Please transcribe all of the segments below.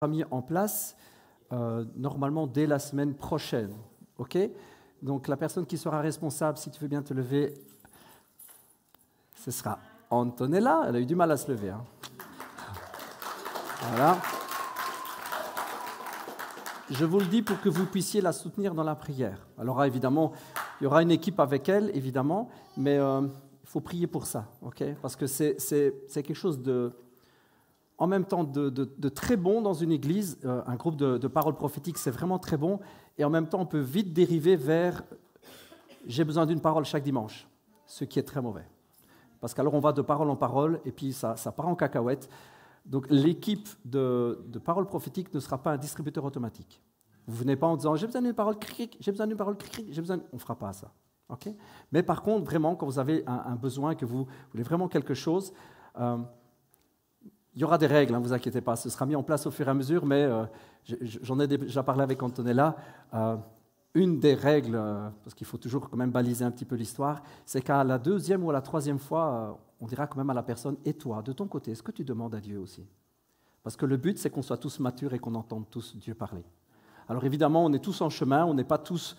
mis en place normalement dès la semaine prochaine. Ok? Donc la personne qui sera responsable, si tu veux bien te lever, ce sera Antonella. Elle a eu du mal à se lever. Hein. Voilà. Je vous le dis pour que vous puissiez la soutenir dans la prière. Alors évidemment, il y aura une équipe avec elle, évidemment, mais il faut prier pour ça, ok? Parce que c'est quelque chose de, en même temps de très bon dans une église. Un groupe de paroles prophétiques, c'est vraiment très bon, et en même temps, on peut vite dériver vers « j'ai besoin d'une parole chaque dimanche », ce qui est très mauvais. Parce qu'alors on va de parole en parole, et puis ça part en cacahuète. Donc l'équipe de paroles prophétiques ne sera pas un distributeur automatique. Vous ne venez pas en disant « j'ai besoin d'une parole cric, j'ai besoin d'une parole cric, j'ai besoin… » On ne fera pas ça. Okay? Mais par contre, vraiment, quand vous avez un besoin, que vous voulez vraiment quelque chose, il y aura des règles, ne vous inquiétez pas, ce sera mis en place au fur et à mesure, mais j'en ai déjà parlé avec Antonella. Une des règles, parce qu'il faut toujours quand même baliser un petit peu l'histoire, c'est qu'à la deuxième ou à la troisième fois, on dira quand même à la personne « et toi, de ton côté, est-ce que tu demandes à Dieu aussi ?» Parce que le but, c'est qu'on soit tous matures et qu'on entende tous Dieu parler. Alors évidemment, on est tous en chemin, on n'est pas tous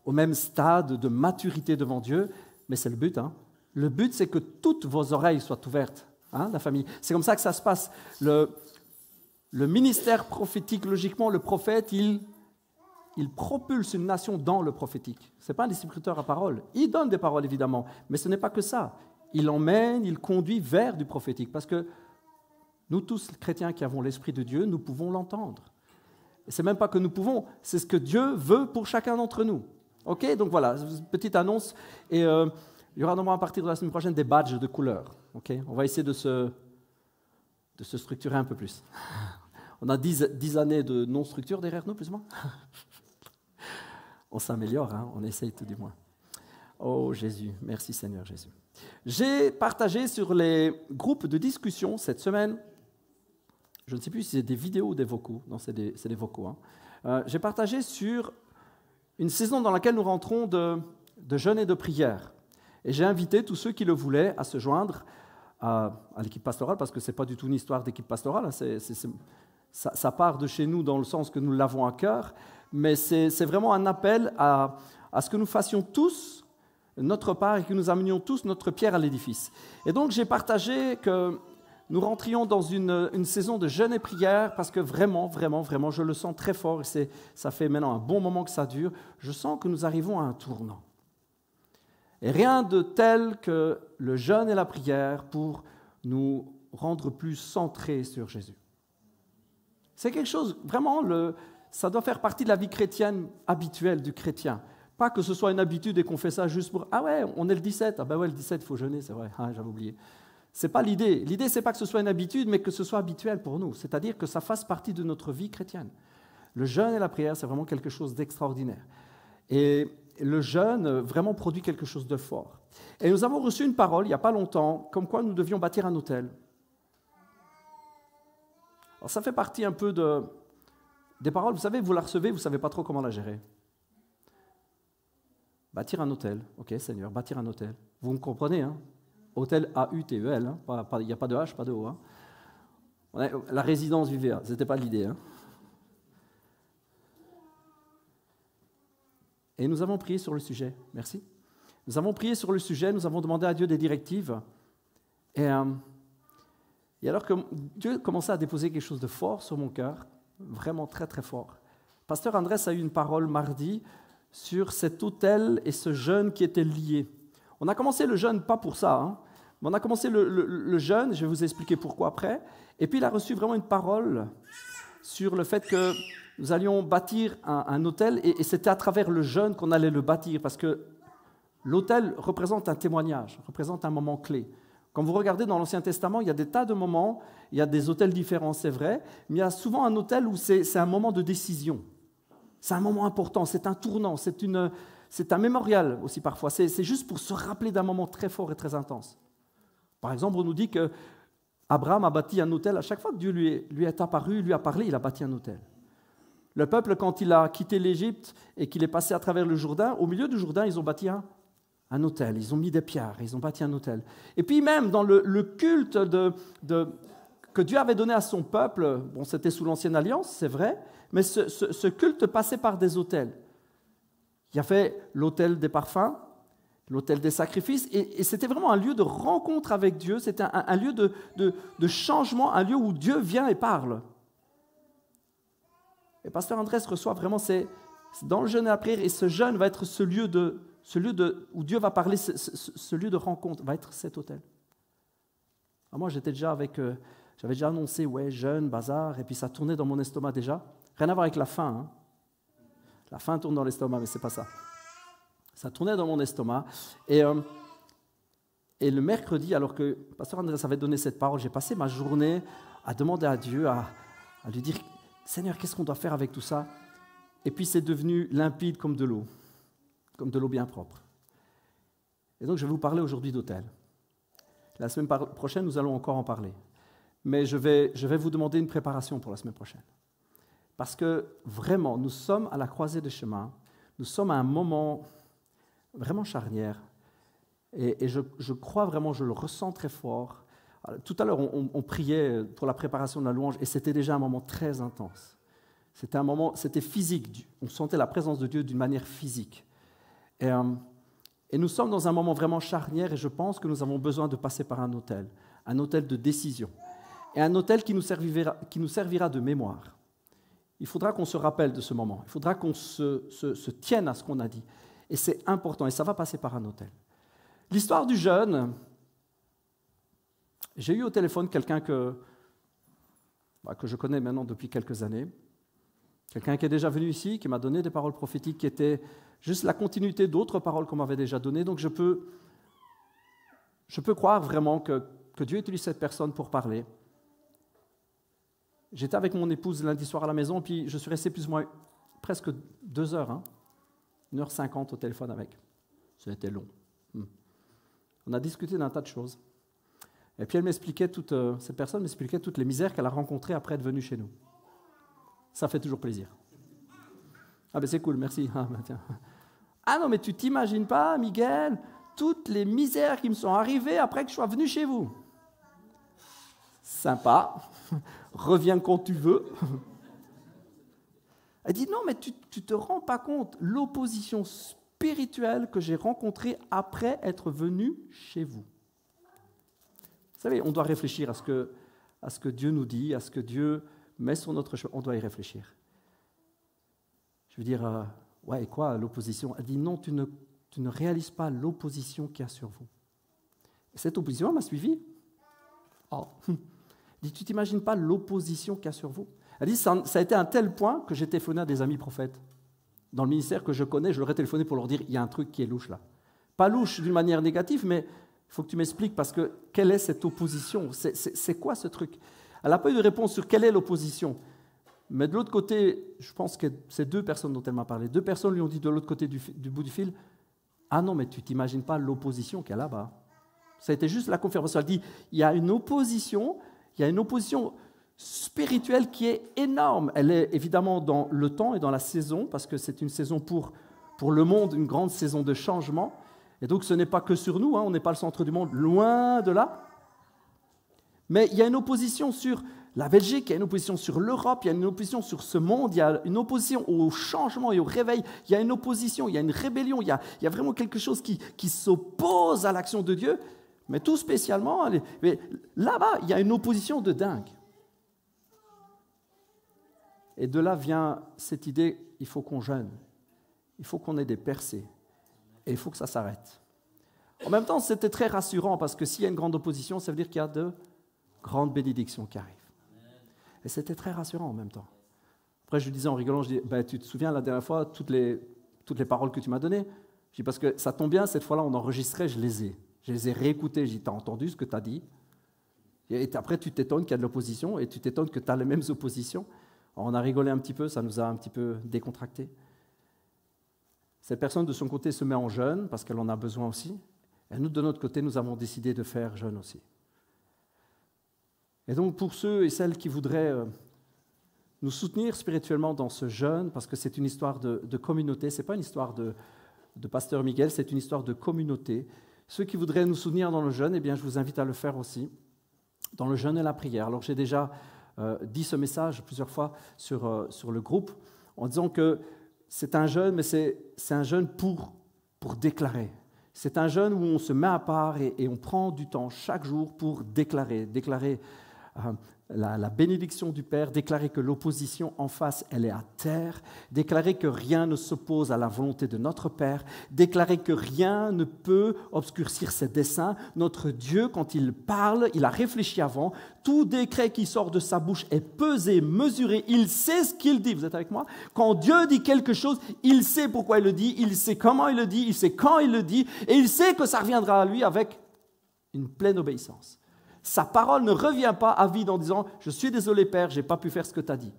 au même stade de maturité devant Dieu, mais c'est le but. Hein. Le but, c'est que toutes vos oreilles soient ouvertes, hein, la famille. C'est comme ça que ça se passe. Le ministère prophétique, logiquement, le prophète, il propulse une nation dans le prophétique. Ce n'est pas un distributeur à parole. Il donne des paroles, évidemment, mais ce n'est pas que ça. Il emmène, il conduit vers du prophétique, parce que nous tous, chrétiens qui avons l'Esprit de Dieu, nous pouvons l'entendre. Et ce n'est même pas que nous pouvons, c'est ce que Dieu veut pour chacun d'entre nous. Ok, donc voilà, petite annonce. Et il y aura normalement à partir de la semaine prochaine des badges de couleur. Okay, on va essayer de se structurer un peu plus. On a 10 années de non-structure derrière nous, plus ou moins. On s'améliore, hein, on essaye tout du moins. Oh Jésus, merci Seigneur Jésus. J'ai partagé sur les groupes de discussion cette semaine, je ne sais plus si c'est des vidéos ou des vocaux, non c'est des vocaux. Hein. J'ai partagé sur une saison dans laquelle nous rentrons de jeûne et de prière. Et j'ai invité tous ceux qui le voulaient à se joindre à l'équipe pastorale, parce que ce n'est pas du tout une histoire d'équipe pastorale, hein, ça part de chez nous dans le sens que nous l'avons à cœur, mais c'est vraiment un appel à ce que nous fassions tous notre part et que nous amenions tous notre pierre à l'édifice. Et donc j'ai partagé que nous rentrions dans une saison de jeûne et prière parce que vraiment, vraiment, vraiment, je le sens très fort et ça fait maintenant un bon moment que ça dure. Je sens que nous arrivons à un tournant. Et rien de tel que le jeûne et la prière pour nous rendre plus centrés sur Jésus. C'est quelque chose, vraiment, ça doit faire partie de la vie chrétienne habituelle du chrétien. Pas que ce soit une habitude et qu'on fait ça juste pour « Ah ouais, on est le 17, ah ben ouais, le 17, il faut jeûner, c'est vrai, ah, j'avais oublié. » Ce n'est pas l'idée. L'idée, ce n'est pas que ce soit une habitude, mais que ce soit habituel pour nous. C'est-à-dire que ça fasse partie de notre vie chrétienne. Le jeûne et la prière, c'est vraiment quelque chose d'extraordinaire. Et le jeûne vraiment produit quelque chose de fort. Et nous avons reçu une parole, il n'y a pas longtemps, comme quoi nous devions bâtir un autel. Alors ça fait partie un peu des paroles, vous savez, vous la recevez, vous ne savez pas trop comment la gérer. Bâtir un autel, ok Seigneur, bâtir un autel. Vous me comprenez, hein? Hôtel A-U-T-E-L, hein? Il n'y a pas de H, pas de O. Hein? La résidence VVA, ce n'était pas l'idée. Hein? Et nous avons prié sur le sujet, merci. Nous avons prié sur le sujet, nous avons demandé à Dieu des directives. Et alors que Dieu commençait à déposer quelque chose de fort sur mon cœur, vraiment très très fort. Pasteur Andrés a eu une parole mardi sur cet autel et ce jeûne qui étaient liés. On a commencé le jeûne pas pour ça, hein, mais on a commencé le jeûne, je vais vous expliquer pourquoi après, et puis il a reçu vraiment une parole sur le fait que nous allions bâtir un autel, et c'était à travers le jeûne qu'on allait le bâtir, parce que l'autel représente un témoignage, représente un moment clé. Quand vous regardez dans l'Ancien Testament, il y a des tas de moments, il y a des autels différents, c'est vrai, mais il y a souvent un autel où c'est un moment de décision. C'est un moment important, c'est un tournant, c'est un mémorial aussi parfois. C'est juste pour se rappeler d'un moment très fort et très intense. Par exemple, on nous dit qu'Abraham a bâti un autel. À chaque fois que Dieu lui est apparu, lui a parlé, il a bâti un autel. Le peuple, quand il a quitté l'Égypte et qu'il est passé à travers le Jourdain, au milieu du Jourdain, ils ont bâti un autel. Ils ont mis des pierres, ils ont bâti un autel. Et puis même dans le culte que Dieu avait donné à son peuple. Bon, c'était sous l'Ancienne Alliance, c'est vrai, mais ce culte passait par des autels. Il y avait l'autel des parfums, l'autel des sacrifices, et c'était vraiment un lieu de rencontre avec Dieu, c'était un lieu de changement, un lieu où Dieu vient et parle. Et Pasteur Andrés reçoit vraiment, c'est dans le jeûne et la prière, et ce jeûne va être ce lieu où Dieu va parler, ce lieu de rencontre, va être cet autel. Alors moi, j'avais déjà annoncé, ouais, jeûne, bazar, et puis ça tournait dans mon estomac déjà. Rien à voir avec la faim, hein. La faim tourne dans l'estomac, mais ce n'est pas ça. Ça tournait dans mon estomac. Et le mercredi, alors que Pasteur Andrés avait donné cette parole, j'ai passé ma journée à demander à Dieu, à lui dire, Seigneur, qu'est-ce qu'on doit faire avec tout ça? Et puis c'est devenu limpide comme de l'eau bien propre. Et donc je vais vous parler aujourd'hui d'autel. La semaine prochaine, nous allons encore en parler. Mais je vais vous demander une préparation pour la semaine prochaine. Parce que vraiment, nous sommes à la croisée des chemins, nous sommes à un moment vraiment charnière, et je crois vraiment, je le ressens très fort. Alors, tout à l'heure, on priait pour la préparation de la louange, et c'était déjà un moment très intense. C'était physique, on sentait la présence de Dieu d'une manière physique. Et nous sommes dans un moment vraiment charnière, et je pense que nous avons besoin de passer par un autel de décision, et un autel qui nous servira de mémoire. Il faudra qu'on se rappelle de ce moment. Il faudra qu'on se tienne à ce qu'on a dit. Et c'est important, et ça va passer par un autel. L'histoire du jeûne, j'ai eu au téléphone quelqu'un que je connais maintenant depuis quelques années, quelqu'un qui est déjà venu ici, qui m'a donné des paroles prophétiques qui étaient juste la continuité d'autres paroles qu'on m'avait déjà données. Donc je peux croire vraiment que Dieu utilise cette personne pour parler. J'étais avec mon épouse lundi soir à la maison, puis je suis resté plus ou moins presque 2 heures, 1h50 au téléphone avec. C'était long. On a discuté d'un tas de choses. Et puis cette personne m'expliquait toutes les misères qu'elle a rencontrées après être venue chez nous. Ça fait toujours plaisir. Ah ben c'est cool, merci. Tiens. Ah non, mais tu t'imagines pas, Miguel, toutes les misères qui me sont arrivées après que je sois venu chez vous. Sympa. Reviens quand tu veux. Elle dit, non, mais tu ne te rends pas compte, l'opposition spirituelle que j'ai rencontrée après être venu chez vous. Vous savez, on doit réfléchir à ce que Dieu nous dit, à ce que Dieu met sur notre chemin. On doit y réfléchir. Je veux dire, ouais, et quoi, l'opposition? Elle dit, non, tu ne réalises pas l'opposition qu'il y a sur vous. Et cette opposition m'a suivi. Oh. Elle dit, tu ne t'imagines pas l'opposition qu'il y a sur vous? Elle dit, ça a été à un tel point que j'ai téléphoné à des amis prophètes. Dans le ministère que je connais, je leur ai téléphoné pour leur dire, il y a un truc qui est louche là. Pas louche d'une manière négative, mais il faut que tu m'expliques, parce que quelle est cette opposition? C'est quoi ce truc? Elle n'a pas eu de réponse sur quelle est l'opposition. Mais de l'autre côté, je pense que c'est 2 personnes dont elle m'a parlé. 2 personnes lui ont dit de l'autre côté du bout du fil, ah non, mais tu ne t'imagines pas l'opposition qu'il y a là-bas. Ça a été juste la confirmation. Elle dit, il y a une opposition spirituelle qui est énorme. Elle est évidemment dans le temps et dans la saison, parce que c'est une saison pour le monde, une grande saison de changement. Et donc ce n'est pas que sur nous, on n'est pas le centre du monde, loin de là. Mais il y a une opposition sur la Belgique, il y a une opposition sur l'Europe, il y a une opposition sur ce monde, il y a une opposition au changement et au réveil, il y a une opposition, il y a une rébellion, il y a vraiment quelque chose qui s'oppose à l'action de Dieu. Mais tout spécialement, mais là-bas, il y a une opposition de dingue. Et de là vient cette idée, il faut qu'on jeûne, il faut qu'on ait des percées, et il faut que ça s'arrête. En même temps, c'était très rassurant, parce que s'il y a une grande opposition, ça veut dire qu'il y a de grandes bénédictions qui arrivent. Et c'était très rassurant en même temps. Après, je lui disais en rigolant, je dis, tu te souviens la dernière fois, toutes les paroles que tu m'as données? Je dis, parce que ça tombe bien, cette fois-là, on enregistrait, je les ai réécoutées. Je dis, t'as entendu ce que tu as dit? Et après, tu t'étonnes qu'il y a de l'opposition, et tu t'étonnes que tu as les mêmes oppositions. Alors, on a rigolé un petit peu, ça nous a un petit peu décontracté. Cette personne, de son côté, se met en jeûne, parce qu'elle en a besoin aussi. Et nous, de notre côté, nous avons décidé de faire jeûne aussi. Et donc, pour ceux et celles qui voudraient nous soutenir spirituellement dans ce jeûne, parce que c'est une histoire de communauté, ce n'est pas une histoire de Pasteur Miguel, c'est une histoire de communauté. Ceux qui voudraient nous soutenir dans le jeûne, eh bien, je vous invite à le faire aussi. dans le jeûne et la prière. Alors j'ai déjà dit ce message plusieurs fois sur le groupe, en disant que c'est un jeûne, mais c'est un jeûne pour déclarer. C'est un jeûne où on se met à part et on prend du temps chaque jour pour déclarer la bénédiction du Père, déclarer que l'opposition en face, elle est à terre, déclarer que rien ne s'oppose à la volonté de notre Père, déclarer que rien ne peut obscurcir ses desseins. Notre Dieu, quand il parle, il a réfléchi avant, tout décret qui sort de sa bouche est pesé, mesuré, il sait ce qu'il dit. Vous êtes avec moi? Quand Dieu dit quelque chose, il sait pourquoi il le dit, il sait comment il le dit, il sait quand il le dit, et il sait que ça reviendra à lui avec une pleine obéissance. Sa parole ne revient pas à vide en disant « Je suis désolé, Père, je n'ai pas pu faire ce que tu as dit. »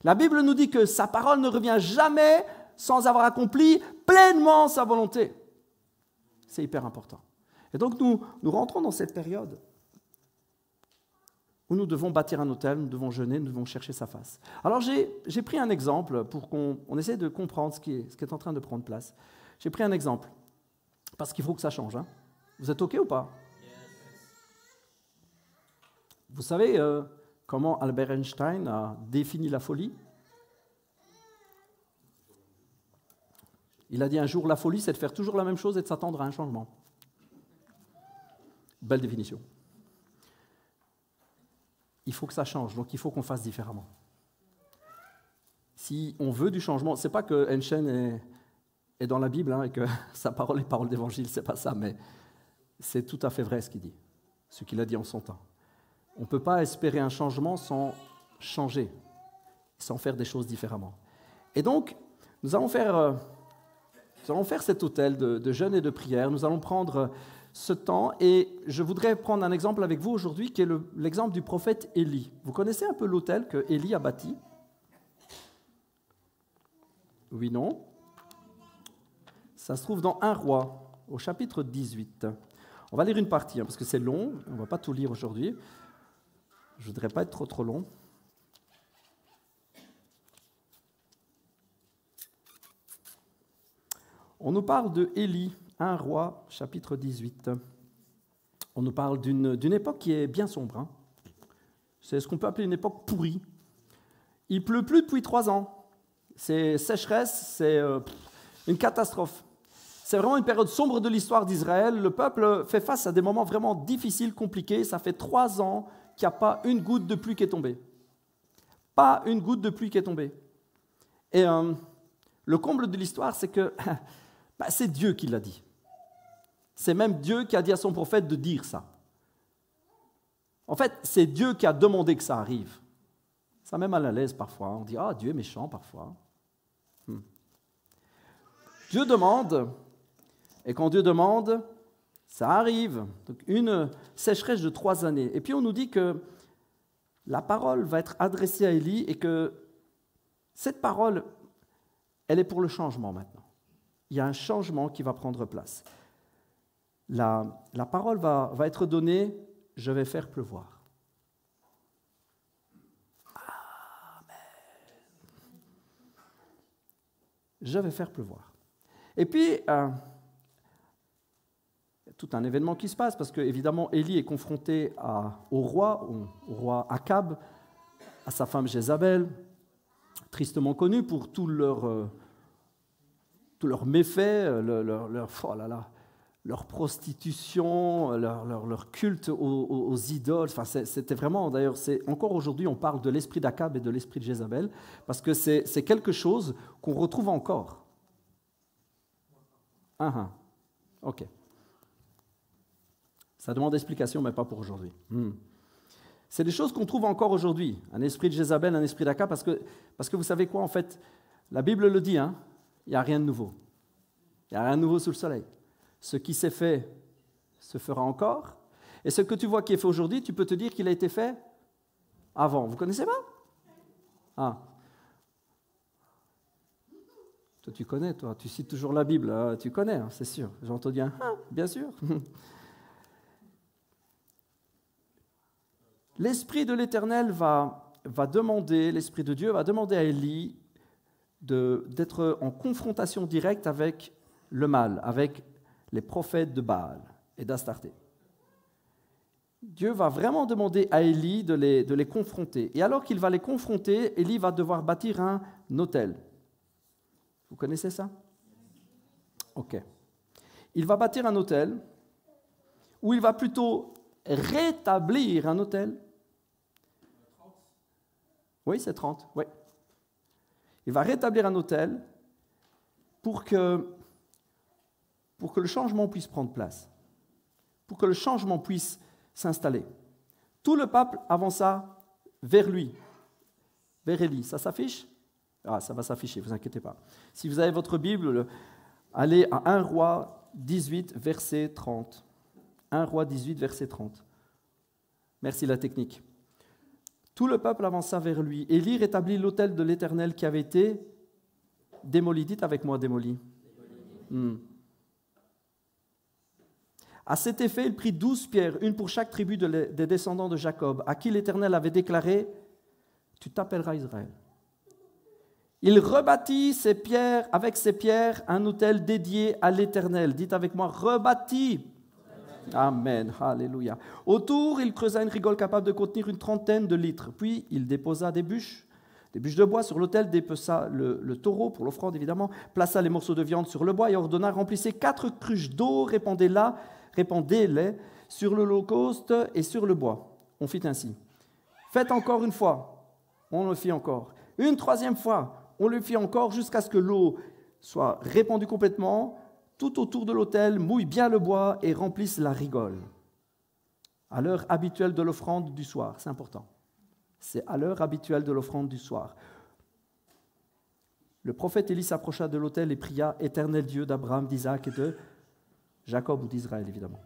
La Bible nous dit que sa parole ne revient jamais sans avoir accompli pleinement sa volonté. C'est hyper important. Et donc nous rentrons dans cette période où nous devons bâtir un autel, nous devons jeûner, nous devons chercher sa face. Alors j'ai pris un exemple pour qu'on essaie de comprendre ce qui est en train de prendre place. J'ai pris un exemple, parce qu'il faut que ça change. Hein. Vous êtes OK ou pas? Vous savez comment Albert Einstein a défini la folie? Il a dit un jour, la folie, c'est de faire toujours la même chose et de s'attendre à un changement. Belle définition. Il faut que ça change, donc il faut qu'on fasse différemment. Si on veut du changement, ce n'est pas que Einstein est dans la Bible et que sa parole est parole d'évangile, ce n'est pas ça, mais c'est tout à fait vrai ce qu'il dit, ce qu'il a dit en son temps. On ne peut pas espérer un changement sans changer, sans faire des choses différemment. Et donc, nous allons faire cet autel de jeûne et de prière. Nous allons prendre ce temps et je voudrais prendre un exemple avec vous aujourd'hui qui est l'exemple du prophète Élie. Vous connaissez un peu l'autel que Élie a bâti? Oui, non? Ça se trouve dans 1 Roi, au chapitre 18. On va lire une partie, parce que c'est long, on ne va pas tout lire aujourd'hui. Je ne voudrais pas être trop long. On nous parle de Élie, 1 Roi, chapitre 18. On nous parle d'une époque qui est bien sombre. Hein. C'est ce qu'on peut appeler une époque pourrie. Il ne pleut plus depuis 3 ans. C'est sécheresse, c'est une catastrophe. C'est vraiment une période sombre de l'histoire d'Israël. Le peuple fait face à des moments vraiment difficiles, compliqués. Ça fait 3 ans qu'il n'y a pas une goutte de pluie qui est tombée. Pas une goutte de pluie qui est tombée. Et le comble de l'histoire, c'est que c'est Dieu qui l'a dit. C'est même Dieu qui a dit à son prophète de dire ça. En fait, c'est Dieu qui a demandé que ça arrive. Ça met mal à l'aise parfois. On dit « Ah, Dieu est méchant parfois. » Dieu demande, et quand Dieu demande, ça arrive. Donc une sécheresse de 3 années. Et puis on nous dit que la parole va être adressée à Élie et que cette parole, elle est pour le changement maintenant. Il y a un changement qui va prendre place. La parole va être donnée, je vais faire pleuvoir. Amen. Je vais faire pleuvoir. Et puis, tout un événement qui se passe, parce que évidemment Élie est confronté au roi Akab, à sa femme Jézabel, tristement connu pour tous leurs méfaits, leur prostitution, leur culte aux idoles. Enfin, c'était vraiment, d'ailleurs, encore aujourd'hui, on parle de l'esprit d'Akab et de l'esprit de Jézabel, parce que c'est quelque chose qu'on retrouve encore. Ok. Ça demande explication, mais pas pour aujourd'hui. C'est des choses qu'on trouve encore aujourd'hui. Un esprit de Jézabel, un esprit d'Akab, parce que vous savez quoi, en fait, la Bible le dit, hein, il n'y a rien de nouveau. Il n'y a rien de nouveau sous le soleil. Ce qui s'est fait se fera encore. Et ce que tu vois qui est fait aujourd'hui, tu peux te dire qu'il a été fait avant. Vous connaissez pas? Toi, tu connais, toi. Tu cites toujours la Bible. Hein, tu connais, hein, c'est sûr. J'entends dire, bien sûr. L'Esprit de l'Éternel va demander, l'Esprit de Dieu va demander à Élie d'être en confrontation directe avec le mal, avec les prophètes de Baal et d'Astarté. Dieu va vraiment demander à Élie de les confronter. Et alors qu'il va les confronter, Élie va devoir bâtir un autel. Vous connaissez ça? Ok. Il va bâtir un autel, ou il va plutôt rétablir un autel. Oui, c'est 30, oui. Il va rétablir un autel pour que le changement puisse prendre place, pour que le changement puisse s'installer. Tout le peuple avança vers lui, vers Élie. Ça s'affiche? Ah, ça va s'afficher, ne vous inquiétez pas. Si vous avez votre Bible, allez à 1 Roi 18, verset 30. 1 Roi 18, verset 30. Merci la technique. Tout le peuple avança vers lui. Élie rétablit l'autel de l'Éternel qui avait été démoli. Dites avec moi, démoli. À cet effet, il prit 12 pierres, une pour chaque tribu des descendants de Jacob, à qui l'Éternel avait déclaré « Tu t'appelleras Israël ». Il rebâtit avec ces pierres un autel dédié à l'Éternel. Dites avec moi, rebâtit. Amen, alléluia. Autour, il creusa une rigole capable de contenir une 30aine de litres. Puis, il déposa des bûches de bois sur l'autel, dépeça le taureau pour l'offrande évidemment, plaça les morceaux de viande sur le bois et ordonna, remplissez 4 cruches d'eau, répandez-les sur l'holocauste et sur le bois. On fit ainsi. Faites encore une fois, on le fit encore. Une 3e fois, on le fit encore jusqu'à ce que l'eau soit répandue complètement, tout autour de l'autel, mouille bien le bois et remplisse la rigole. À l'heure habituelle de l'offrande du soir, c'est important. C'est à l'heure habituelle de l'offrande du soir. Le prophète Élie s'approcha de l'autel et pria, « Éternel Dieu d'Abraham, d'Isaac et de Jacob ou d'Israël, évidemment.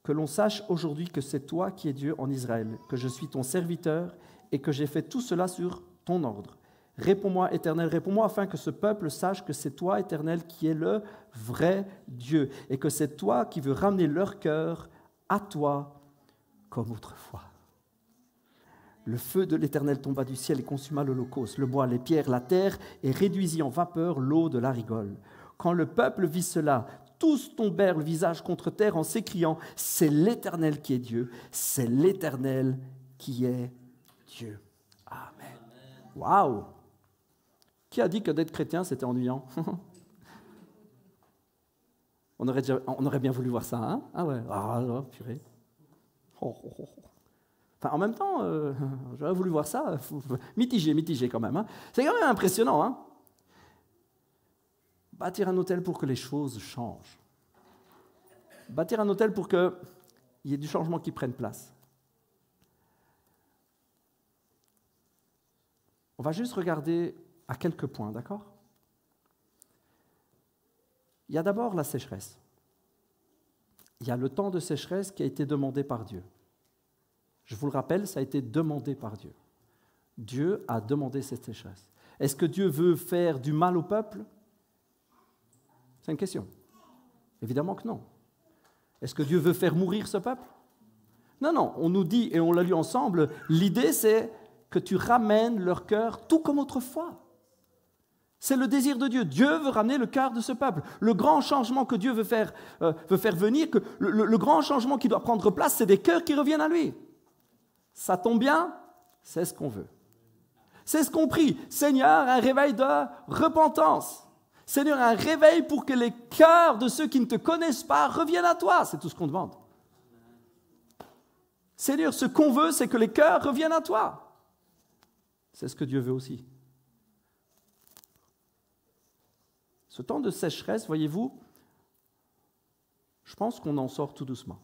Que l'on sache aujourd'hui que c'est toi qui es Dieu en Israël, que je suis ton serviteur et que j'ai fait tout cela sur ton ordre. Réponds-moi, Éternel, réponds-moi, afin que ce peuple sache que c'est toi, Éternel, qui es le vrai Dieu, et que c'est toi qui veux ramener leur cœur à toi comme autrefois. » Le feu de l'Éternel tomba du ciel et consuma l'holocauste, le bois, les pierres, la terre, et réduisit en vapeur l'eau de la rigole. Quand le peuple vit cela, tous tombèrent le visage contre terre en s'écriant « C'est l'Éternel qui est Dieu, c'est l'Éternel qui est Dieu. » Amen. Waouh! Qui a dit que d'être chrétien, c'était ennuyant? On aurait bien voulu voir ça, hein? Ah ouais, purée. Enfin, en même temps, j'aurais voulu voir ça, mitigé quand même. Hein? C'est quand même impressionnant. Hein? Bâtir un hôtel pour que les choses changent. Bâtir un hôtel pour qu'il y ait du changement qui prenne place. On va juste regarder à quelques points, d'accord? Il y a d'abord la sécheresse. Il y a le temps de sécheresse qui a été demandé par Dieu. Je vous le rappelle, ça a été demandé par Dieu. Dieu a demandé cette sécheresse. Est-ce que Dieu veut faire du mal au peuple? C'est une question. Évidemment que non. Est-ce que Dieu veut faire mourir ce peuple? Non, on nous dit, et on l'a lu ensemble, l'idée c'est que tu ramènes leur cœur tout comme autrefois. C'est le désir de Dieu. Dieu veut ramener le cœur de ce peuple. Le grand changement que Dieu veut faire venir, que le grand changement qui doit prendre place, c'est des cœurs qui reviennent à lui. Ça tombe bien, c'est ce qu'on veut. C'est ce qu'on prie. Seigneur, un réveil de repentance. Seigneur, un réveil pour que les cœurs de ceux qui ne te connaissent pas reviennent à toi. C'est tout ce qu'on demande. Seigneur, ce qu'on veut, c'est que les cœurs reviennent à toi. C'est ce que Dieu veut aussi. Ce temps de sécheresse, voyez-vous, je pense qu'on en sort tout doucement.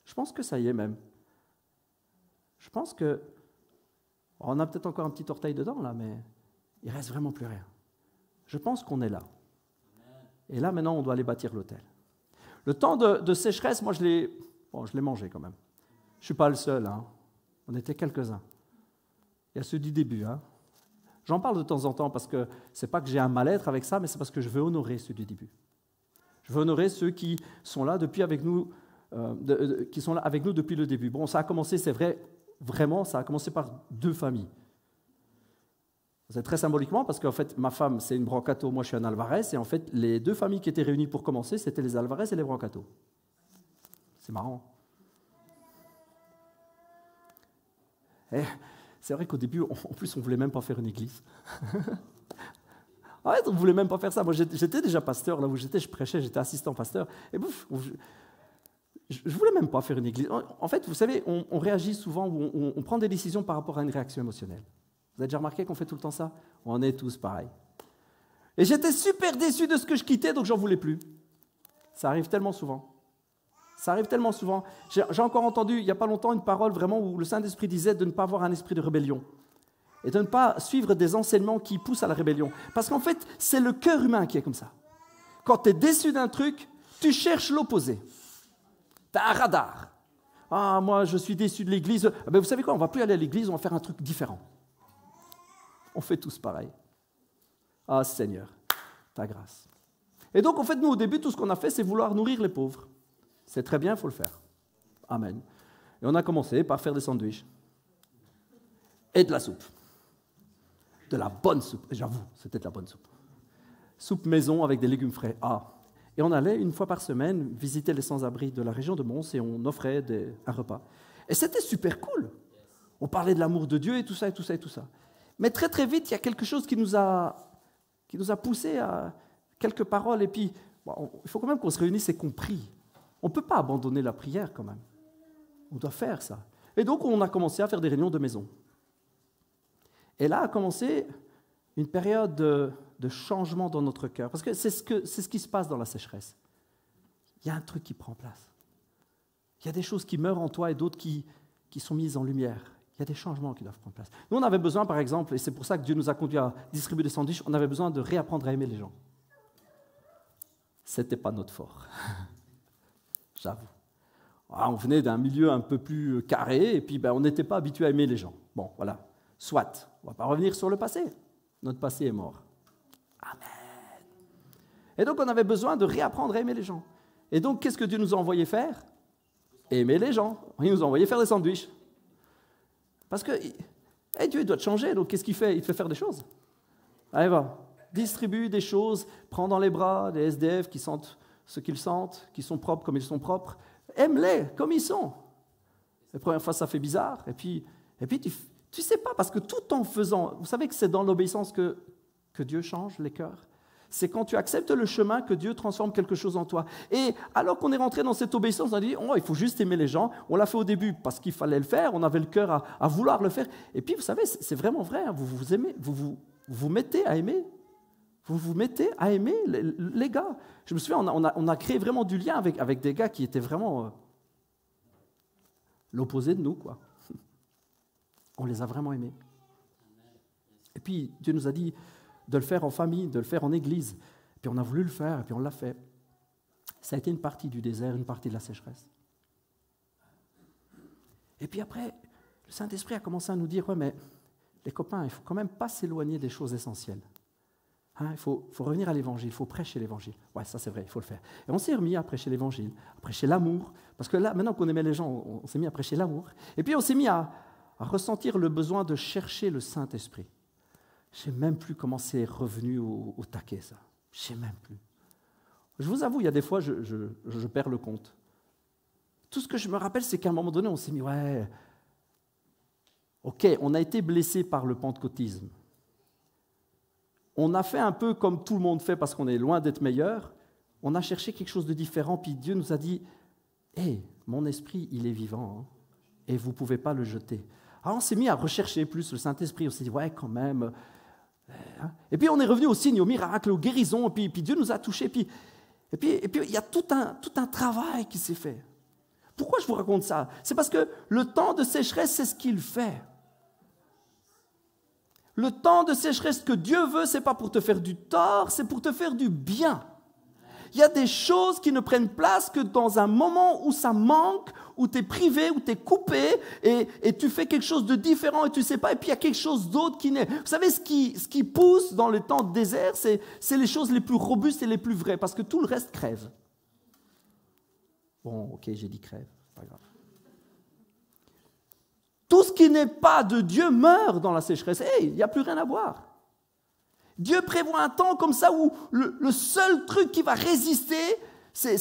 Je pense que ça y est même. Je pense que on a peut-être encore un petit orteil dedans, là, mais il ne reste vraiment plus rien. Je pense qu'on est là. Et là, maintenant, on doit aller bâtir l'autel. Le temps de sécheresse, moi, je l'ai mangé quand même. Je ne suis pas le seul. Hein. On était quelques-uns. Il y a ceux du début. Hein. J'en parle de temps en temps parce que ce n'est pas que j'ai un mal-être avec ça, mais c'est parce que je veux honorer ceux du début. Je veux honorer ceux qui sont là depuis avec nous, qui sont là avec nous depuis le début. Bon, ça a commencé, c'est vrai, vraiment, ça a commencé par 2 familles. C'est très symboliquement parce qu'en fait, ma femme, c'est une Brancato, moi je suis un Alvarez, et en fait, les 2 familles qui étaient réunies pour commencer, c'était les Alvarez et les Brancato. C'est marrant. Et c'est vrai qu'au début, en plus, on ne voulait même pas faire une église. En fait, on ne voulait même pas faire ça. Moi, j'étais déjà pasteur, là où j'étais, je prêchais, j'étais assistant pasteur. Et bouf, je ne voulais même pas faire une église. En fait, vous savez, on réagit souvent, ou on prend des décisions par rapport à une réaction émotionnelle. Vous avez déjà remarqué qu'on fait tout le temps ça? On est tous pareils. Et j'étais super déçu de ce que je quittais, donc j'en voulais plus. Ça arrive tellement souvent. Ça arrive tellement souvent. J'ai encore entendu, il n'y a pas longtemps, une parole vraiment où le Saint-Esprit disait de ne pas avoir un esprit de rébellion. Et de ne pas suivre des enseignements qui poussent à la rébellion. Parce qu'en fait, c'est le cœur humain qui est comme ça. Quand tu es déçu d'un truc, tu cherches l'opposé. Tu as un radar. Ah, moi, je suis déçu de l'église. Ah, ben, vous savez quoi, on ne va plus aller à l'église, on va faire un truc différent. On fait tous pareil. Ah, Seigneur, ta grâce. Et donc, en fait, nous, au début, tout ce qu'on a fait, c'est vouloir nourrir les pauvres. C'est très bien, il faut le faire. Amen. Et on a commencé par faire des sandwichs. Et de la soupe. De la bonne soupe. J'avoue, c'était de la bonne soupe. Soupe maison avec des légumes frais. Ah. Et on allait une fois par semaine visiter les sans-abri de la région de Mons et on offrait un repas. Et c'était super cool. On parlait de l'amour de Dieu et tout ça, et tout ça, et tout ça. Mais très très vite, il y a quelque chose qui nous a poussé à quelques paroles. Et puis, bon, il faut quand même qu'on se réunisse et qu'on prie. On ne peut pas abandonner la prière quand même. On doit faire ça. Et donc, on a commencé à faire des réunions de maison. Et là a commencé une période de changement dans notre cœur. Parce que c'est ce qui se passe dans la sécheresse. Il y a un truc qui prend place. Il y a des choses qui meurent en toi et d'autres qui sont mises en lumière. Il y a des changements qui doivent prendre place. Nous, on avait besoin, par exemple, et c'est pour ça que Dieu nous a conduits à distribuer des sandwichs, on avait besoin de réapprendre à aimer les gens. Ce n'était pas notre fort. J'avoue. On venait d'un milieu un peu plus carré, et puis on n'était pas habitué à aimer les gens. Bon, voilà. Soit. On ne va pas revenir sur le passé. Notre passé est mort. Amen. Et donc, on avait besoin de réapprendre à aimer les gens. Et donc, qu'est-ce que Dieu nous a envoyé faire? Aimer les gens. Il nous a envoyé faire des sandwichs. Parce que Dieu doit te changer. Donc, qu'est-ce qu'il fait? Il te fait faire des choses. Allez, va. Distribue des choses. Prends dans les bras des SDF qui sentent ce qu'ils sentent, qui sont propres comme ils sont propres. Aime-les comme ils sont. La première fois, ça fait bizarre. Et puis tu ne sais pas, parce que tout en faisant, vous savez que c'est dans l'obéissance que Dieu change les cœurs. C'est quand tu acceptes le chemin que Dieu transforme quelque chose en toi. Et alors qu'on est rentré dans cette obéissance, on a dit, oh, il faut juste aimer les gens. On l'a fait au début parce qu'il fallait le faire, on avait le cœur à vouloir le faire. Et puis, vous savez, c'est vraiment vrai, hein, vous aimez, vous mettez à aimer. Vous vous mettez à aimer les gars. Je me souviens, on a créé vraiment du lien avec des gars qui étaient vraiment l'opposé de nous, quoi. On les a vraiment aimés. Et puis, Dieu nous a dit de le faire en famille, de le faire en église. Et puis, on a voulu le faire, et puis on l'a fait. Ça a été une partie du désert, une partie de la sécheresse. Et puis après, le Saint-Esprit a commencé à nous dire, ouais, mais les copains, il ne faut quand même pas s'éloigner des choses essentielles. Il faut revenir à l'Évangile, il faut prêcher l'Évangile. Ouais, ça c'est vrai, il faut le faire. Et on s'est remis à prêcher l'Évangile, à prêcher l'amour. Parce que là, maintenant qu'on aimait les gens, on s'est mis à prêcher l'amour. Et puis on s'est mis à ressentir le besoin de chercher le Saint-Esprit. Je ne sais même plus comment c'est revenu au taquet, ça. Je ne sais même plus. Je vous avoue, il y a des fois, je perds le compte. Tout ce que je me rappelle, c'est qu'à un moment donné, on s'est mis, ouais, ok, on a été blessé par le pentecôtisme. On a fait un peu comme tout le monde fait parce qu'on est loin d'être meilleur. On a cherché quelque chose de différent, puis Dieu nous a dit, hé, mon esprit, il est vivant, hein, et vous ne pouvez pas le jeter. Alors on s'est mis à rechercher plus le Saint-Esprit, on s'est dit, ouais, quand même. Et puis on est revenu aux signes, aux miracles, aux guérisons, et puis Dieu nous a touchés. Et puis il y a tout un travail qui s'est fait. Pourquoi je vous raconte ça? C'est parce que le temps de sécheresse, c'est ce qu'il fait. Le temps de sécheresse que Dieu veut, ce n'est pas pour te faire du tort, c'est pour te faire du bien. Il y a des choses qui ne prennent place que dans un moment où ça manque, où tu es privé, où tu es coupé, et tu fais quelque chose de différent et tu ne sais pas, et puis il y a quelque chose d'autre qui naît. Vous savez, ce qui pousse dans le temps de désert, c'est les choses les plus robustes et les plus vraies, parce que tout le reste crève. Bon, ok, j'ai dit crève, c'est pas grave. Tout ce qui n'est pas de Dieu meurt dans la sécheresse. Il n'y a plus rien à boire. Dieu prévoit un temps comme ça où le seul truc qui va résister, c'est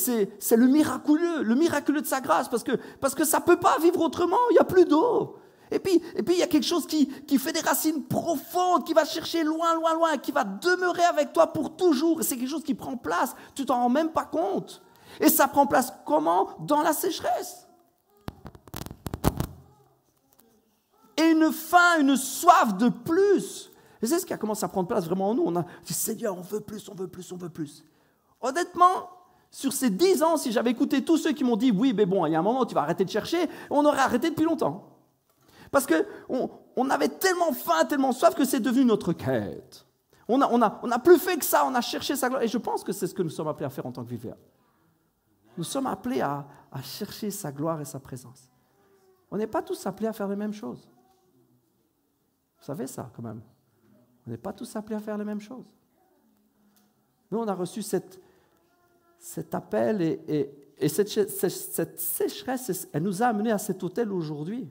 le miraculeux de sa grâce, parce que ça ne peut pas vivre autrement, il n'y a plus d'eau. Et puis, il y a quelque chose qui fait des racines profondes, qui va chercher loin, loin, loin, qui va demeurer avec toi pour toujours. Et c'est quelque chose qui prend place, tu t'en rends même pas compte. Et ça prend place comment? Dans la sécheresse. Et une faim, une soif de plus. Et c'est ce qui a commencé à prendre place vraiment en nous. On a dit, Seigneur, on veut plus, on veut plus, on veut plus. Honnêtement, sur ces 10 ans, si j'avais écouté tous ceux qui m'ont dit, oui, mais bon, il y a un moment où tu vas arrêter de chercher, on aurait arrêté depuis longtemps. Parce qu'on avait tellement faim, tellement soif que c'est devenu notre quête. On n'a plus fait que ça, on a cherché sa gloire. Et je pense que c'est ce que nous sommes appelés à faire en tant que viveurs. Nous sommes appelés à chercher sa gloire et sa présence. On n'est pas tous appelés à faire les mêmes choses. Vous savez ça, quand même. On n'est pas tous appelés à faire les mêmes choses. Nous, on a reçu cet appel et cette sécheresse, elle nous a amenés à cet autel aujourd'hui.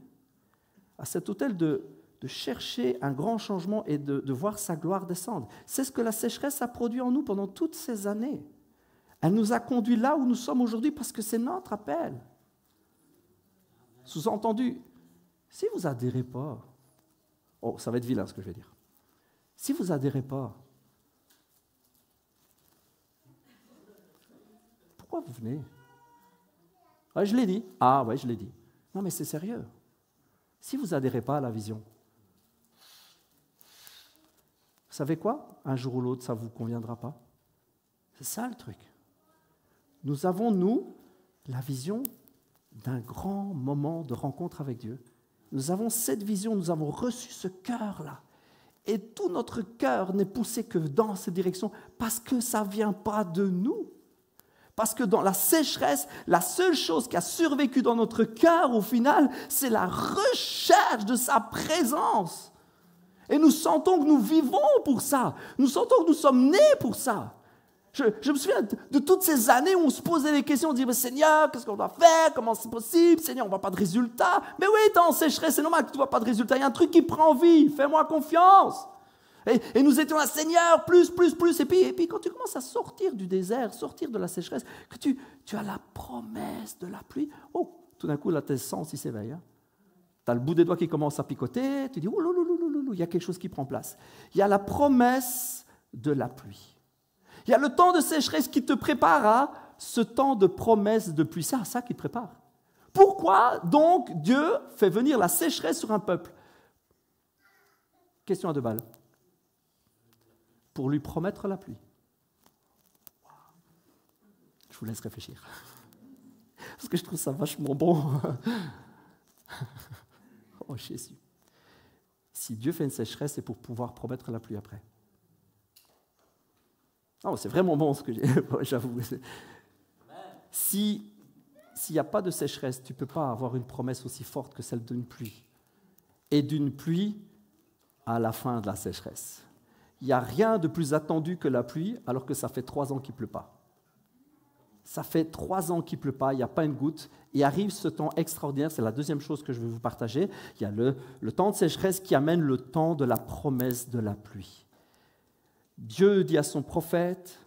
À cet autel de chercher un grand changement et de voir sa gloire descendre. C'est ce que la sécheresse a produit en nous pendant toutes ces années. Elle nous a conduits là où nous sommes aujourd'hui parce que c'est notre appel. Sous-entendu, si vous n'adhérez pas, ça va être vilain ce que je vais dire. Si vous n'adhérez pas, pourquoi vous venez? Ouais, je l'ai dit. Ah ouais, je l'ai dit. Non mais c'est sérieux. Si vous n'adhérez pas à la vision, vous savez quoi? Un jour ou l'autre, ça ne vous conviendra pas. C'est ça le truc. Nous avons, nous, la vision d'un grand moment de rencontre avec Dieu. Nous avons cette vision, nous avons reçu ce cœur-là. Et tout notre cœur n'est poussé que dans cette direction parce que ça ne vient pas de nous. Parce que dans la sécheresse, la seule chose qui a survécu dans notre cœur, au final, c'est la recherche de sa présence. Et nous sentons que nous vivons pour ça. Nous sentons que nous sommes nés pour ça. Je me souviens de toutes ces années où on se posait des questions, on disait, Seigneur, qu'est-ce qu'on doit faire? Comment c'est possible? Seigneur, on ne voit pas de résultat. Mais oui, tu es en sécheresse, c'est normal que tu ne vois pas de résultat. Il y a un truc qui prend vie, fais-moi confiance. Et nous étions là, Seigneur, plus. Et puis quand tu commences à sortir du désert, sortir de la sécheresse, que tu as la promesse de la pluie, tout d'un coup, là, tes sens, ils s'éveillent. Hein. Tu as le bout des doigts qui commence à picoter, tu dis, il y a quelque chose qui prend place. Il y a la promesse de la pluie. Il y a le temps de sécheresse qui te prépare à ce temps de promesse de pluie. C'est ça qui te prépare. Pourquoi donc Dieu fait venir la sécheresse sur un peuple? Question à 2 balles. Pour lui promettre la pluie. Je vous laisse réfléchir. Parce que je trouve ça vachement bon. Oh Jésus. Si Dieu fait une sécheresse, c'est pour pouvoir promettre la pluie après. Non, c'est vraiment bon ce que j'ai. J'avoue. S'il n'y a pas de sécheresse, tu ne peux pas avoir une promesse aussi forte que celle d'une pluie. Et d'une pluie à la fin de la sécheresse. Il n'y a rien de plus attendu que la pluie, alors que ça fait 3 ans qu'il ne pleut pas. Ça fait 3 ans qu'il ne pleut pas, il n'y a pas une goutte. Et arrive ce temps extraordinaire, c'est la deuxième chose que je vais vous partager. Il y a le temps de sécheresse qui amène le temps de la promesse de la pluie. Dieu dit à son prophète,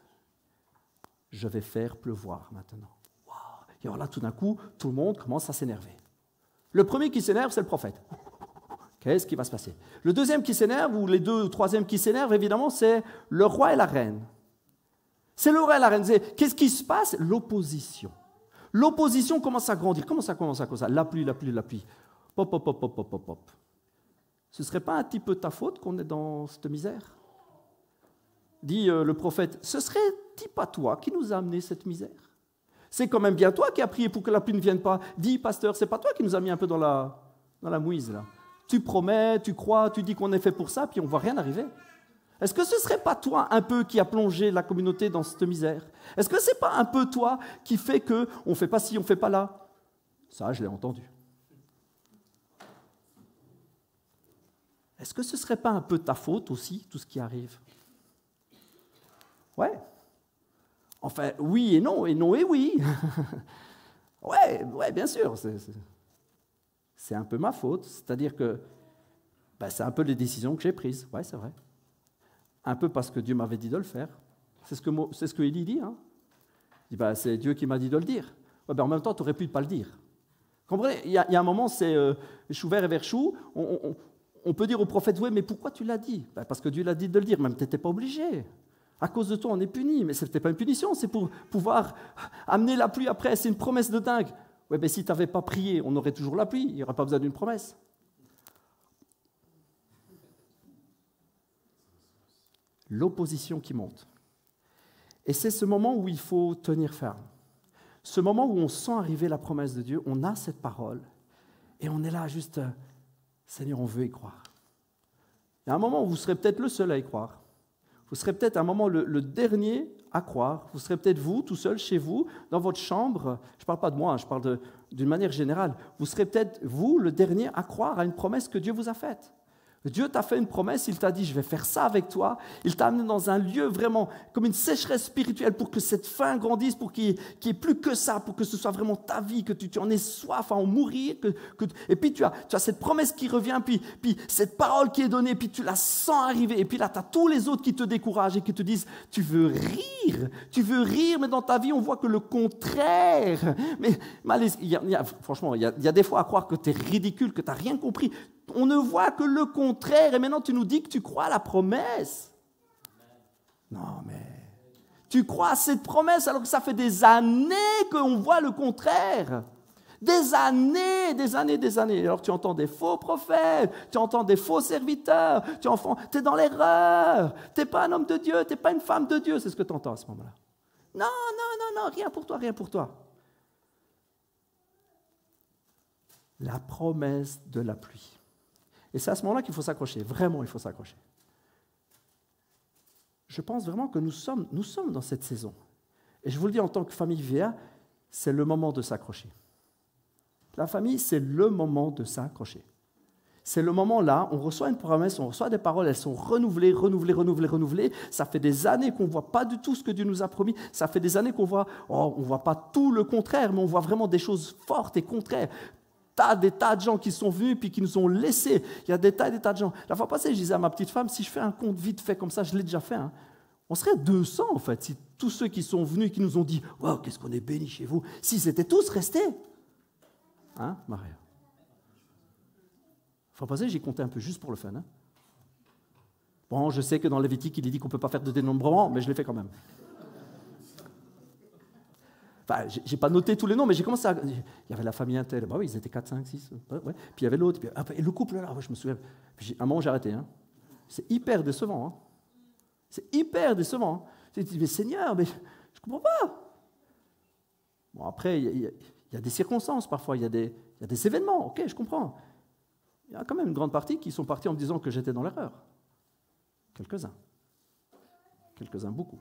je vais faire pleuvoir maintenant. Wow. Et alors là, tout d'un coup, tout le monde commence à s'énerver. Le premier qui s'énerve, c'est le prophète. Qu'est-ce qui va se passer? Le deuxième qui s'énerve, ou les 2 ou 3e qui s'énervent, évidemment, c'est le roi et la reine. C'est le roi et la reine. Qu'est-ce qui se passe? L'opposition. L'opposition commence à grandir. Comment ça commence comme ça? La pluie. Pop. Ce ne serait pas un petit peu ta faute qu'on est dans cette misère? Dit le prophète, ce serait-il pas toi qui nous a amené cette misère? C'est quand même bien toi qui as prié pour que la pluie ne vienne pas. Dis, pasteur, c'est pas toi qui nous a mis un peu dans la mouise, là. Tu promets, tu crois, tu dis qu'on est fait pour ça, puis on ne voit rien arriver. Est-ce que ce ne serait pas toi un peu qui a plongé la communauté dans cette misère? Est-ce que ce n'est pas un peu toi qui fait qu'on ne fait pas ci, on ne fait pas là? Ça, je l'ai entendu. Est-ce que ce ne serait pas un peu ta faute aussi, tout ce qui arrive? Ouais. Enfin, oui et non et oui. Ouais, bien sûr. C'est un peu ma faute. C'est-à-dire que c'est un peu les décisions que j'ai prises. Ouais, c'est vrai. Un peu parce que Dieu m'avait dit de le faire. C'est ce que Élie dit. Hein. Il dit, c'est Dieu qui m'a dit de le dire. Ouais, en même temps, tu aurais pu ne pas le dire. Comprenez, il y a un moment, c'est chou vert et vert chou. On peut dire au prophète, oui, mais pourquoi tu l'as dit? Parce que Dieu l'a dit de le dire, même tu n'étais pas obligé. À cause de toi, on est puni, mais ce n'était pas une punition, c'est pour pouvoir amener la pluie après, c'est une promesse de dingue. Oui, mais si tu n'avais pas prié, on aurait toujours la pluie, il n'y aurait pas besoin d'une promesse. L'opposition qui monte. Et c'est ce moment où il faut tenir ferme. Ce moment où on sent arriver la promesse de Dieu, on a cette parole, et on est là juste, Seigneur, on veut y croire. Il y a un moment où vous serez peut-être le seul à y croire. Vous serez peut-être à un moment le dernier à croire. Vous serez peut-être vous, tout seul, chez vous, dans votre chambre. Je ne parle pas de moi, je parle d'une manière générale. Vous serez peut-être, vous, le dernier à croire à une promesse que Dieu vous a faite. Dieu t'a fait une promesse, il t'a dit, je vais faire ça avec toi. Il t'a amené dans un lieu vraiment comme une sécheresse spirituelle pour que cette faim grandisse, pour qu'il n'y ait plus que ça, pour que ce soit vraiment ta vie, que tu en aies soif à en mourir. Et puis tu as cette promesse qui revient, puis cette parole qui est donnée, puis tu la sens arriver. Et puis là, tu as tous les autres qui te découragent et qui te disent, tu veux rire, mais dans ta vie, on voit que le contraire. Mais franchement, il y a des fois à croire que tu es ridicule, que tu n'as rien compris. On ne voit que le contraire. Et maintenant, tu nous dis que tu crois à la promesse. Non, mais tu crois à cette promesse alors que ça fait des années qu'on voit le contraire. Des années. Alors tu entends des faux prophètes, tu entends des faux serviteurs, tu es dans l'erreur. Tu n'es pas un homme de Dieu, tu n'es pas une femme de Dieu. C'est ce que tu entends à ce moment-là. Non, rien pour toi. La promesse de la pluie. Et c'est à ce moment-là qu'il faut s'accrocher. Vraiment, il faut s'accrocher. Je pense vraiment que nous sommes dans cette saison. Et je vous le dis en tant que famille VA, c'est le moment de s'accrocher. La famille, c'est le moment de s'accrocher. C'est le moment là, on reçoit une promesse, on reçoit des paroles, elles sont renouvelées. Ça fait des années qu'on ne voit pas du tout ce que Dieu nous a promis. Ça fait des années qu'on voit, on ne voit pas tout le contraire, mais on voit vraiment des choses fortes et contraires. Des tas de gens qui sont venus puis qui nous ont laissés. Il y a des tas de gens. La fois passée, je disais à ma petite femme, si je fais un compte vite fait comme ça, je l'ai déjà fait, on serait 200 en fait, si tous ceux qui sont venus, qui nous ont dit « Wow, qu'est-ce qu'on est bénis chez vous », s'ils étaient tous restés. Hein, Maria? La fois passée, j'ai compté un peu juste pour le fun. Bon, je sais que dans Lévitique, il est dit qu'on ne peut pas faire de dénombrement, mais je l'ai fait quand même. Enfin, je n'ai pas noté tous les noms, mais j'ai commencé à... Il y avait la famille Intel, bah oui, ils étaient 4, 5, 6, ouais. Puis il y avait l'autre, et le couple là, ouais, je me souviens. Puis à un moment, j'ai arrêté. C'est hyper décevant. C'est hyper décevant. Je me dis, mais Seigneur, mais je ne comprends pas. Bon, après, il y a des circonstances parfois, il y a des événements, ok, je comprends. Il y a quand même une grande partie qui sont partis en me disant que j'étais dans l'erreur. Quelques-uns, beaucoup.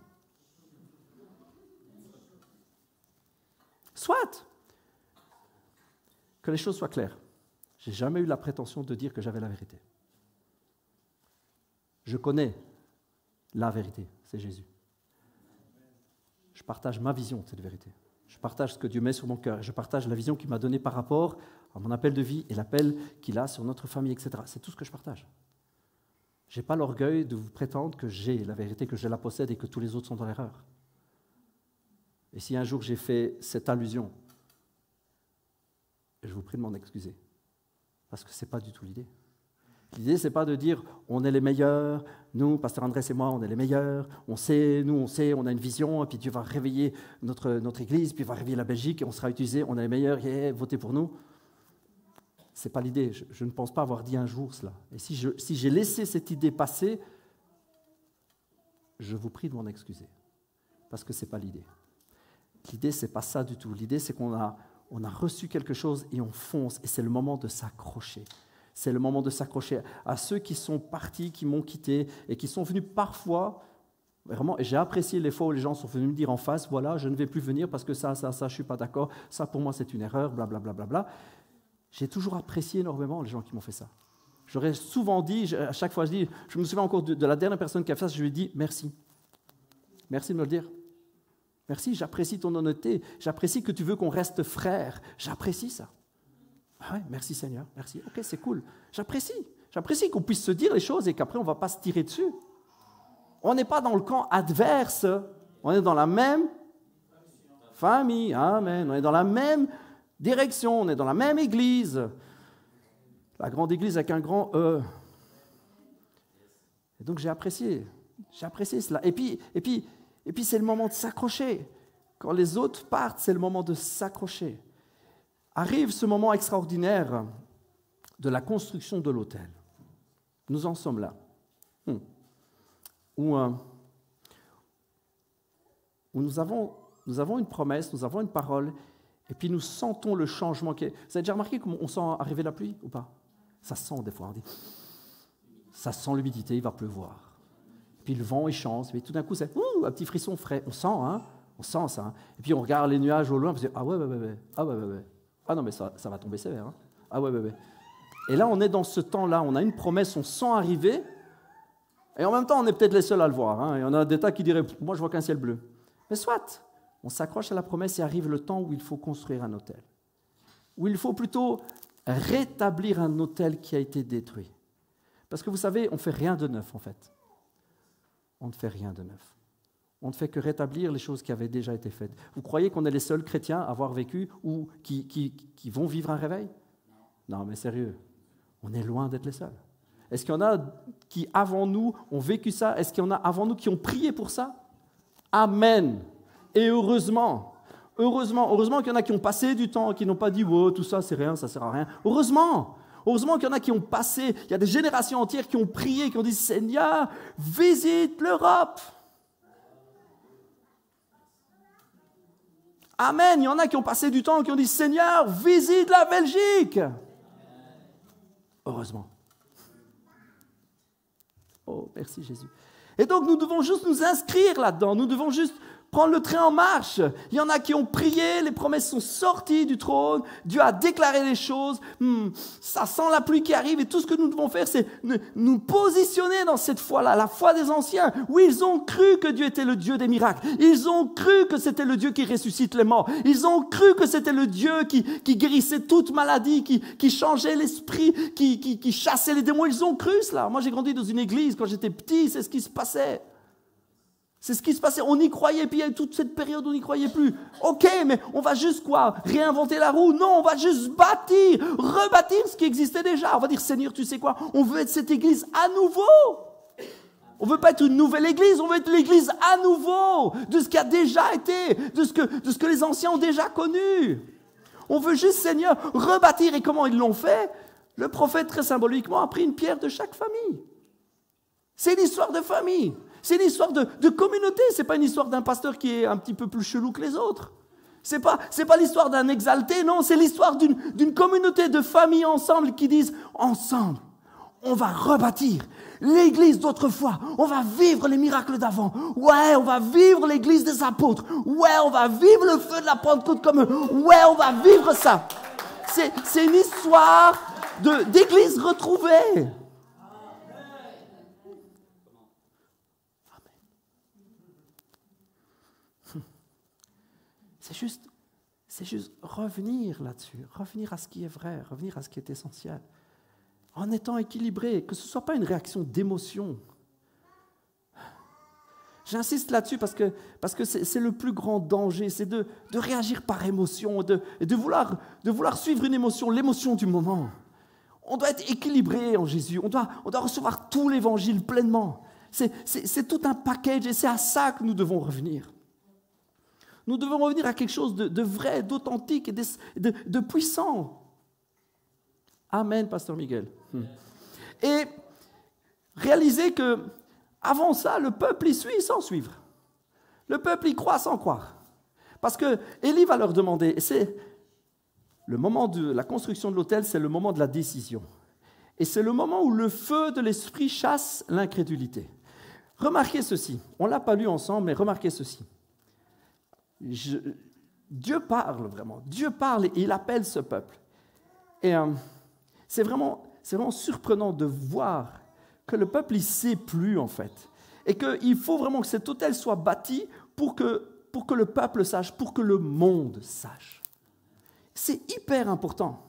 Soit que les choses soient claires. Je n'ai jamais eu la prétention de dire que j'avais la vérité. Je connais la vérité, c'est Jésus. Je partage ma vision de cette vérité. Je partage ce que Dieu met sur mon cœur. Je partage la vision qu'il m'a donnée par rapport à mon appel de vie et l'appel qu'il a sur notre famille, etc. C'est tout ce que je partage. Je n'ai pas l'orgueil de vous prétendre que j'ai la vérité, que je la possède et que tous les autres sont dans l'erreur. Et si un jour j'ai fait cette allusion, je vous prie de m'en excuser, parce que ce n'est pas du tout l'idée. L'idée, ce n'est pas de dire on est les meilleurs, nous, Pasteur Andrés et moi, on est les meilleurs, on sait, on a une vision, et puis Dieu va réveiller notre Église, puis il va réveiller la Belgique, et on sera utilisé, on est les meilleurs, votez pour nous. Ce n'est pas l'idée, je ne pense pas avoir dit un jour cela. Et si j'ai laissé cette idée passer, je vous prie de m'en excuser, parce que ce n'est pas l'idée. L'idée, ce n'est pas ça du tout. L'idée, c'est qu'on a reçu quelque chose et on fonce. Et c'est le moment de s'accrocher. C'est le moment de s'accrocher à ceux qui sont partis, qui m'ont quitté et qui sont venus parfois, vraiment, et j'ai apprécié les fois où les gens sont venus me dire en face, voilà, je ne vais plus venir parce que ça, je ne suis pas d'accord, ça pour moi c'est une erreur, blablabla. J'ai toujours apprécié énormément les gens qui m'ont fait ça. J'aurais souvent dit, à chaque fois je me souviens encore de la dernière personne qui a fait ça, je lui ai dit merci. Merci de me le dire. Merci, j'apprécie ton honnêteté. J'apprécie que tu veux qu'on reste frères. J'apprécie ça. Ah ouais, merci Seigneur, merci. Ok, c'est cool. J'apprécie qu'on puisse se dire les choses et qu'après on ne va pas se tirer dessus. On n'est pas dans le camp adverse. On est dans la même famille. Amen. On est dans la même direction, on est dans la même église, la grande église avec un grand E. Et donc j'ai apprécié cela. Et puis c'est le moment de s'accrocher. Quand les autres partent, c'est le moment de s'accrocher. Arrive ce moment extraordinaire de la construction de l'autel. Nous en sommes là. Où nous avons une promesse, nous avons une parole, et puis nous sentons le changement. Vous avez déjà remarqué comment on sent arriver la pluie ou pas? Ça sent des fois, on dit. Ça sent l'humidité, il va pleuvoir. Puis le vent, il change, et tout d'un coup, c'est un petit frisson frais. On sent ça. Hein. Et puis on regarde les nuages au loin, on se dit, ah ouais. Ah non, mais ça va tomber sévère. Hein. Ah ouais. Et là, on est dans ce temps-là, on a une promesse, on sent arriver, et en même temps, on est peut-être les seuls à le voir. Hein. Il y en a des tas qui diraient, moi, je vois qu'un ciel bleu. Mais soit, on s'accroche à la promesse et arrive le temps où il faut construire un autel. Où il faut plutôt rétablir un autel qui a été détruit. Parce que vous savez, on ne fait rien de neuf, en fait. On ne fait rien de neuf. On ne fait que rétablir les choses qui avaient déjà été faites. Vous croyez qu'on est les seuls chrétiens à avoir vécu ou qui vont vivre un réveil? Non, mais sérieux, on est loin d'être les seuls. Est-ce qu'il y en a qui, avant nous, ont vécu ça? Est-ce qu'il y en a avant nous qui ont prié pour ça? Amen. Et heureusement qu'il y en a qui ont passé du temps, qui n'ont pas dit « oh, tout ça, c'est rien, ça ne sert à rien ». Heureusement qu'il y en a qui ont passé, il y a des générations entières qui ont prié, qui ont dit « Seigneur, visite l'Europe ». Amen. Il y en a qui ont passé du temps, qui ont dit « Seigneur, visite la Belgique ». Heureusement. Oh, merci Jésus. Et donc, nous devons juste nous inscrire là-dedans. Nous devons juste prendre le train en marche. Il y en a qui ont prié, les promesses sont sorties du trône, Dieu a déclaré les choses, ça sent la pluie qui arrive et tout ce que nous devons faire, c'est nous positionner dans cette foi-là, la foi des anciens. Oui, ils ont cru que Dieu était le Dieu des miracles. Ils ont cru que c'était le Dieu qui ressuscite les morts. Ils ont cru que c'était le Dieu qui guérissait toute maladie, qui changeait l'esprit, qui chassait les démons. Ils ont cru cela. Moi, j'ai grandi dans une église quand j'étais petit, c'est ce qui se passait. C'est ce qui se passait, on y croyait, puis il y a eu toute cette période où on n'y croyait plus. Ok, mais on va juste quoi? Réinventer la roue? Non, on va juste rebâtir ce qui existait déjà. On va dire, Seigneur, tu sais quoi? On veut être cette église à nouveau. On ne veut pas être une nouvelle église, on veut être l'église à nouveau, de ce qui a déjà été, de ce que les anciens ont déjà connu. On veut juste, Seigneur, rebâtir. Et comment ils l'ont fait? Le prophète, très symboliquement, a pris une pierre de chaque famille. C'est une histoire de famille. C'est une histoire de communauté, ce n'est pas une histoire d'un pasteur qui est un petit peu plus chelou que les autres. Ce n'est pas l'histoire d'un exalté, non, c'est l'histoire d'une communauté de familles ensemble qui disent, ensemble, on va rebâtir l'église d'autrefois, on va vivre les miracles d'avant, ouais, on va vivre l'église des apôtres, ouais, on va vivre le feu de la Pentecôte comme eux, ouais, on va vivre ça. C'est une histoire d'église retrouvée. C'est juste revenir là-dessus, revenir à ce qui est vrai, revenir à ce qui est essentiel, en étant équilibré, que ce ne soit pas une réaction d'émotion. J'insiste là-dessus parce que c'est le plus grand danger, c'est de réagir par émotion, de vouloir suivre une émotion, l'émotion du moment. On doit être équilibré en Jésus, on doit recevoir tout l'évangile pleinement. C'est tout un package et c'est à ça que nous devons revenir. Nous devons revenir à quelque chose de vrai, d'authentique et de puissant. Amen, Pasteur Miguel. Et réaliser que avant ça, le peuple y suit sans suivre. Le peuple y croit sans croire. Parce que Élie va leur demander, et c'est le moment de la construction de l'autel, c'est le moment de la décision. Et c'est le moment où le feu de l'esprit chasse l'incrédulité. Remarquez ceci, on ne l'a pas lu ensemble, mais remarquez ceci. Dieu parle vraiment, Dieu parle et il appelle ce peuple. Et c'est vraiment surprenant de voir que le peuple ne sait plus en fait. Et qu'il faut vraiment que cet autel soit bâti pour que le peuple sache, pour que le monde sache. C'est hyper important.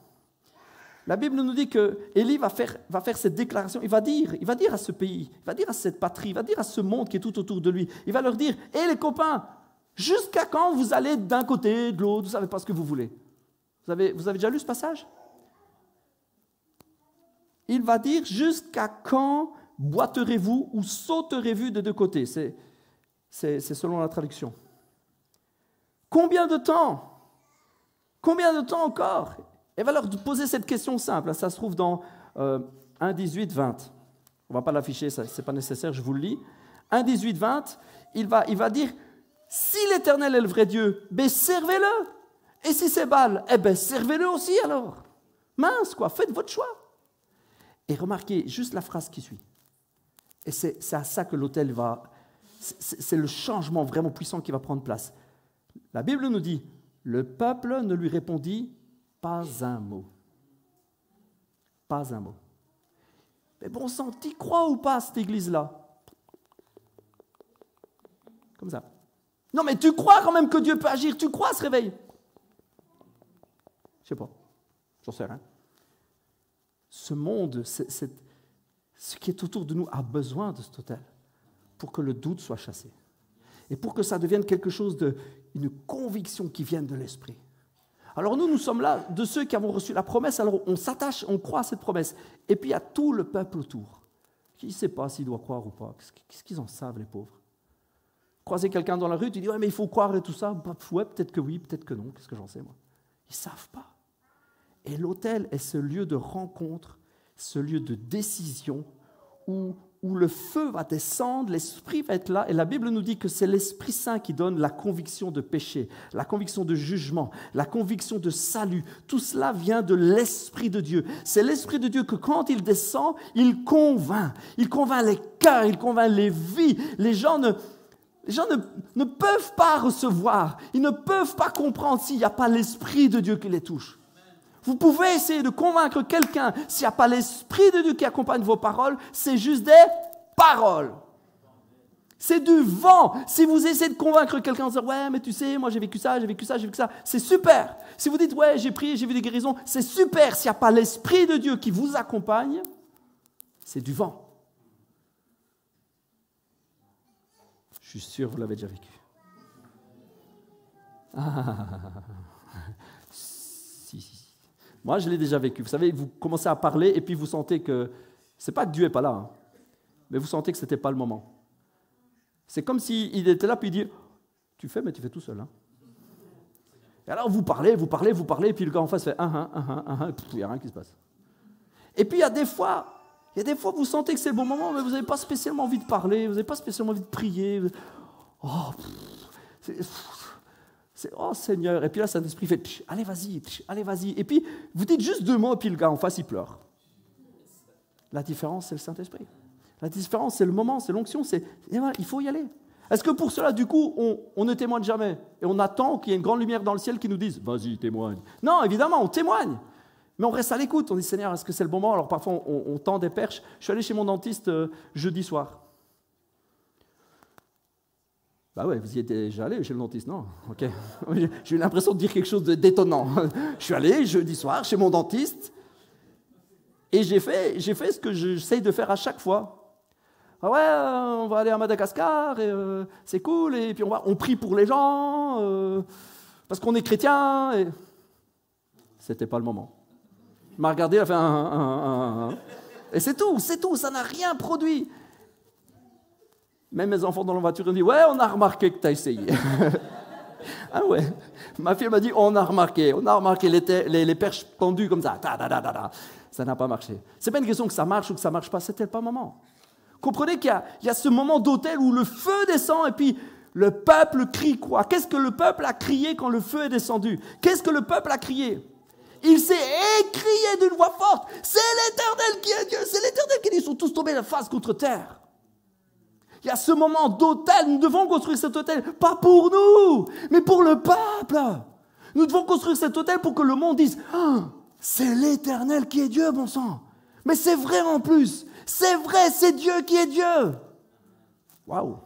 La Bible nous dit que Élie va faire cette déclaration, il va dire à ce pays, il va dire à cette patrie, il va dire à ce monde qui est tout autour de lui, il va leur dire, hé les copains, jusqu'à quand vous allez d'un côté, de l'autre, vous ne savez pas ce que vous voulez? Vous avez déjà lu ce passage? Il va dire, jusqu'à quand boiterez-vous ou sauterez-vous des deux côtés? C'est selon la traduction. Combien de temps? Combien de temps encore? Elle va leur poser cette question simple. Ça se trouve dans 1, 18, 20. On ne va pas l'afficher, ce n'est pas nécessaire, je vous le lis. 1, 18, 20, il va dire, si l'Éternel est le vrai Dieu, ben servez-le. Et si c'est Baal, eh ben servez-le aussi alors. Mince quoi, faites votre choix. Et remarquez juste la phrase qui suit. Et c'est à ça que l'autel va... C'est le changement vraiment puissant qui va prendre place. La Bible nous dit, le peuple ne lui répondit pas un mot. Pas un mot. Mais bon sang, t'y crois ou pas, cette église-là? Comme ça. Non, mais tu crois quand même que Dieu peut agir? Tu crois à ce réveil? Je sais pas. J'en sais rien. Ce monde, ce qui est autour de nous a besoin de cet autel pour que le doute soit chassé. Et pour que ça devienne quelque chose une conviction qui vienne de l'esprit. Alors nous sommes là, de ceux qui avons reçu la promesse, alors on s'attache, on croit à cette promesse. Et puis il y a tout le peuple autour, qui ne sait pas s'il doit croire ou pas. Qu'est-ce qu'ils en savent, les pauvres? Croiser quelqu'un dans la rue, tu dis, ouais, mais il faut croire et tout ça. Bah, ouais, peut-être que oui, peut-être que non, qu'est-ce que j'en sais, moi? Ils ne savent pas. Et l'autel est ce lieu de rencontre, ce lieu de décision, où le feu va descendre, l'Esprit va être là, et la Bible nous dit que c'est l'Esprit Saint qui donne la conviction de péché, la conviction de jugement, la conviction de salut. Tout cela vient de l'Esprit de Dieu. C'est l'Esprit de Dieu que quand il descend, il convainc les cœurs, il convainc les vies. Les gens ne peuvent pas recevoir, ils ne peuvent pas comprendre s'il n'y a pas l'Esprit de Dieu qui les touche. Vous pouvez essayer de convaincre quelqu'un, s'il n'y a pas l'Esprit de Dieu qui accompagne vos paroles, c'est juste des paroles. C'est du vent. Si vous essayez de convaincre quelqu'un en disant « Ouais, mais tu sais, moi j'ai vécu ça, c'est super. » Si vous dites « Ouais, j'ai prié, j'ai vu des guérisons », c'est super. S'il n'y a pas l'Esprit de Dieu qui vous accompagne, c'est du vent. Je suis sûr que vous l'avez déjà vécu. Si. Moi, je l'ai déjà vécu. Vous savez, vous commencez à parler et puis vous sentez que... Ce n'est pas que Dieu n'est pas là, hein, mais vous sentez que ce n'était pas le moment. C'est comme s'il était là puis il dit « Tu fais, mais tu fais tout seul. Hein. » Et alors vous parlez, et puis le gars en face fait « il n'y a rien qui se passe. » Et puis il y a des fois, vous sentez que c'est le bon moment, mais vous n'avez pas spécialement envie de parler, vous n'avez pas spécialement envie de prier. Oh Seigneur, et puis là, Saint-Esprit fait allez, vas-y. Et puis, vous dites juste 2 mots, et puis le gars en face, il pleure. La différence, c'est le Saint-Esprit. La différence, c'est le moment, c'est l'onction, et voilà, il faut y aller. Est-ce que pour cela, du coup, on ne témoigne jamais? Et on attend qu'il y ait une grande lumière dans le ciel qui nous dise vas-y, témoigne. Non, évidemment, on témoigne. Mais on reste à l'écoute. On dit Seigneur, est-ce que c'est le bon moment? Alors parfois, on tend des perches. Je suis allé chez mon dentiste jeudi soir. Bah ouais, vous y êtes déjà allé chez le dentiste, non? Ok. J'ai eu l'impression de dire quelque chose d'étonnant. Je suis allé jeudi soir chez mon dentiste et j'ai fait ce que j'essaye de faire à chaque fois. Ah ouais, on va aller à Madagascar, et, c'est cool, et puis on prie pour les gens, parce qu'on est chrétien. Et... C'était pas le moment. Il m'a regardé, il a fait et c'est tout, ça n'a rien produit. Même mes enfants dans la voiture ont dit « Ouais, on a remarqué que tu as essayé. » Ah ouais. Ma fille m'a dit « On a remarqué les perches pendues comme ça. Ça n'a pas marché. » C'est pas une question que ça marche ou que ça ne marche pas, c'était pas le moment. Comprenez qu'il y a ce moment d'autel où le feu descend et puis le peuple crie quoi? Qu'est-ce que le peuple a crié quand le feu est descendu? Qu'est-ce que le peuple a crié? Il s'est écrié d'une voix forte « C'est l'Éternel qui est Dieu, c'est l'Éternel qui est Dieu. » Ils sont tous tombés la face contre terre. Il y a ce moment d'autel, nous devons construire cet autel, pas pour nous, mais pour le peuple. Nous devons construire cet autel pour que le monde dise « C'est l'Éternel qui est Dieu, bon sang. » Mais c'est vrai en plus, c'est vrai, c'est Dieu qui est Dieu. Waouh!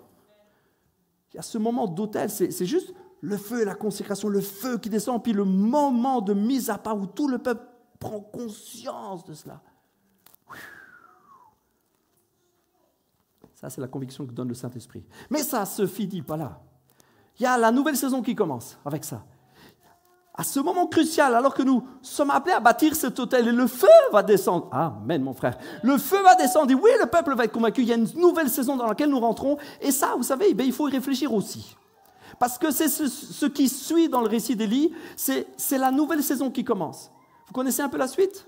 Il y a ce moment d'autel, c'est juste le feu et la consécration, le feu qui descend, puis le moment de mise à part où tout le peuple prend conscience de cela. Ça, c'est la conviction que donne le Saint-Esprit. Mais ça ne se finit pas là. Il y a la nouvelle saison qui commence avec ça. À ce moment crucial, alors que nous sommes appelés à bâtir cet autel et le feu va descendre. Amen, mon frère. Le feu va descendre et oui, le peuple va être convaincu. Il y a une nouvelle saison dans laquelle nous rentrons. Et ça, vous savez, il faut y réfléchir aussi. Parce que c'est ce qui suit dans le récit d'Élie, c'est la nouvelle saison qui commence. Vous connaissez un peu la suite?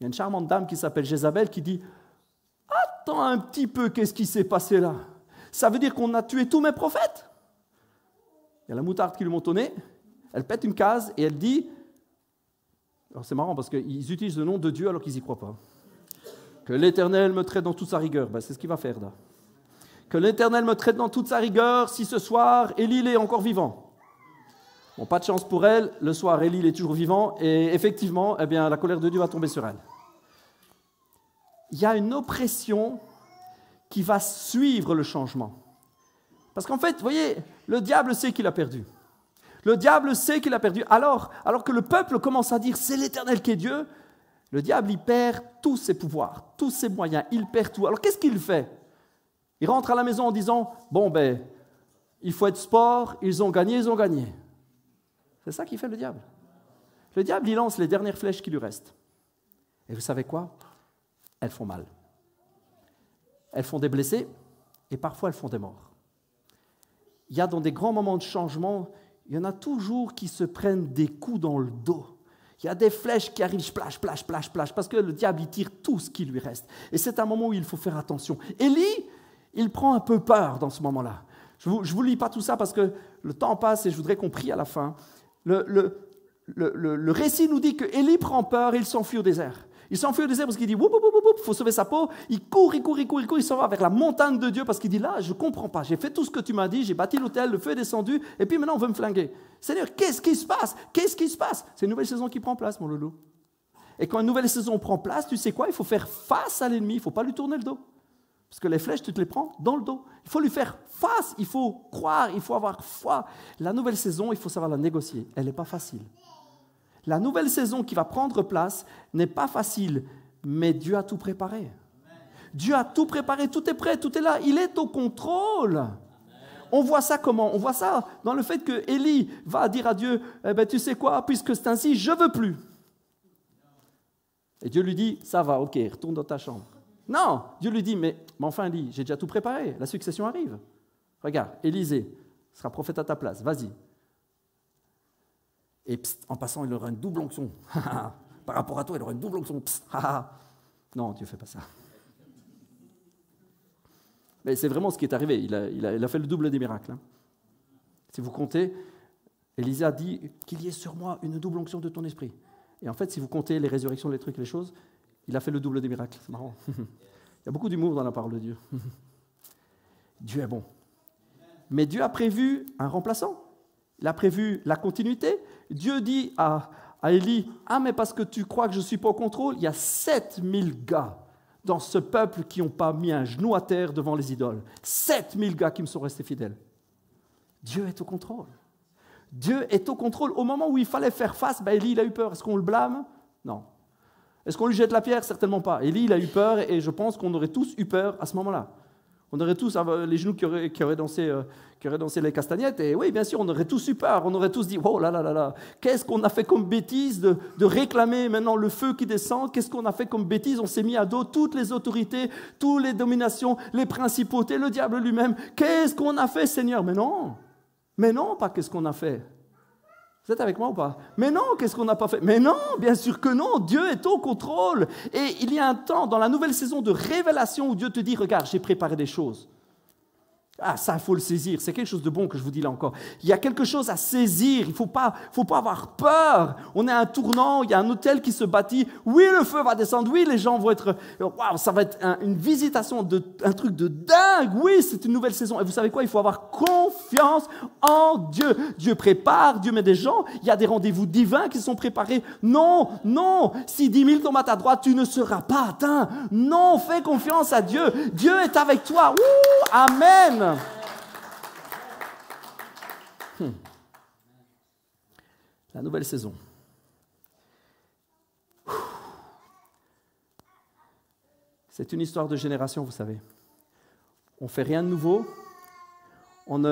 Il y a une charmante dame qui s'appelle Jézabel qui dit « Attends un petit peu, qu'est-ce qui s'est passé là? Ça veut dire qu'on a tué tous mes prophètes ?» Il y a la moutarde qui lui monte au nez, elle pète une case et elle dit, alors c'est marrant parce qu'ils utilisent le nom de Dieu alors qu'ils n'y croient pas, que l'Éternel me traite dans toute sa rigueur, c'est ce qu'il va faire là. Que l'Éternel me traite dans toute sa rigueur si ce soir Élie est encore vivant. Bon, pas de chance pour elle, le soir Élie est toujours vivant et effectivement, eh bien, la colère de Dieu va tomber sur elle. Il y a une oppression qui va suivre le changement. Parce qu'en fait, vous voyez, le diable sait qu'il a perdu. Le diable sait qu'il a perdu. Alors que le peuple commence à dire « c'est l'Éternel qui est Dieu », le diable, il perd tous ses pouvoirs, tous ses moyens, il perd tout. Alors qu'est-ce qu'il fait? Il rentre à la maison en disant « bon, il faut être sport, ils ont gagné. » C'est ça qu'il fait le diable. Le diable, il lance les dernières flèches qui lui restent. Et vous savez quoi? Elles font mal. Elles font des blessés et parfois elles font des morts. Il y a dans des grands moments de changement, il y en a toujours qui se prennent des coups dans le dos. Il y a des flèches qui arrivent, splash, parce que le diable, il tire tout ce qui lui reste. Et c'est un moment où il faut faire attention. Élie, il prend un peu peur dans ce moment-là. Je ne vous lis pas tout ça parce que le temps passe et je voudrais qu'on prie à la fin. Le récit nous dit que Élie prend peur et il s'enfuit au désert. Il s'enfuit au désert parce qu'il dit, il faut sauver sa peau. Il court, il s'en va vers la montagne de Dieu parce qu'il dit, là, je ne comprends pas. J'ai fait tout ce que tu m'as dit, j'ai bâti l'autel, le feu est descendu, et puis maintenant on veut me flinguer. Seigneur, qu'est-ce qui se passe? C'est une nouvelle saison qui prend place, mon loulou. Et quand une nouvelle saison prend place, tu sais quoi? Il faut faire face à l'ennemi, il ne faut pas lui tourner le dos. Parce que les flèches, tu te les prends dans le dos. Il faut lui faire face, il faut croire, il faut avoir foi. La nouvelle saison, il faut savoir la négocier. Elle n'est pas facile. La nouvelle saison qui va prendre place n'est pas facile, mais Dieu a tout préparé. Dieu a tout préparé, tout est prêt, tout est là. Il est au contrôle. On voit ça comment? On voit ça dans le fait que Élie va dire à Dieu, tu sais quoi, puisque c'est ainsi, je ne veux plus. Et Dieu lui dit, ça va, ok, retourne dans ta chambre. Non, Dieu lui dit, mais enfin Élie, j'ai déjà tout préparé, la succession arrive. Regarde, Élisée sera prophète à ta place, vas-y. Et en passant, il aura une double onction. Par rapport à toi, il aura une double onction. Non, Dieu ne fait pas ça. Mais c'est vraiment ce qui est arrivé. Il a fait le double des miracles. Si vous comptez, Élisée a dit qu'il y ait sur moi une double onction de ton esprit. Et en fait, si vous comptez les résurrections, les trucs, les choses, il a fait le double des miracles. C'est marrant. Il y a beaucoup d'humour dans la parole de Dieu. Dieu est bon. Mais Dieu a prévu un remplaçant. Il a prévu la continuité. Dieu dit à Élie, mais parce que tu crois que je ne suis pas au contrôle, il y a 7000 gars dans ce peuple qui n'ont pas mis un genou à terre devant les idoles. 7000 gars qui me sont restés fidèles. Dieu est au contrôle. Dieu est au contrôle. Au moment où il fallait faire face, Élie, il a eu peur. Est-ce qu'on le blâme? Non. Est-ce qu'on lui jette la pierre? Certainement pas. Élie, il a eu peur et je pense qu'on aurait tous eu peur à ce moment-là. On aurait tous les genoux qui auraient dansé les castagnettes. Et oui, bien sûr, on aurait tous eu peur. On aurait tous dit, oh là là là là, qu'est-ce qu'on a fait comme bêtise de réclamer maintenant le feu qui descend? Qu'est-ce qu'on a fait comme bêtise? On s'est mis à dos toutes les autorités, toutes les dominations, les principautés, le diable lui-même. Qu'est-ce qu'on a fait, Seigneur? Mais non, pas qu'est-ce qu'on a fait. Vous êtes avec moi ou pas? Mais non, qu'est-ce qu'on n'a pas fait? Mais non, bien sûr que non, Dieu est au contrôle. Et il y a un temps dans la nouvelle saison de révélation où Dieu te dit, regarde, j'ai préparé des choses. Ça, il faut le saisir. C'est quelque chose de bon que je vous dis là encore. Il y a quelque chose à saisir. Il ne faut pas avoir peur. On est à un tournant. Il y a un hôtel qui se bâtit. Oui, le feu va descendre. Oui, les gens vont être... Waouh, ça va être une visitation, un truc de dingue. Oui, c'est une nouvelle saison. Et vous savez quoi? Il faut avoir confiance en Dieu. Dieu prépare. Dieu met des gens. Il y a des rendez-vous divins qui sont préparés. Non. Si 10 000 tombent à ta droite, tu ne seras pas atteint. Non, fais confiance à Dieu. Dieu est avec toi. Amen. La nouvelle saison. C'est une histoire de génération, vous savez. On ne fait rien de nouveau. On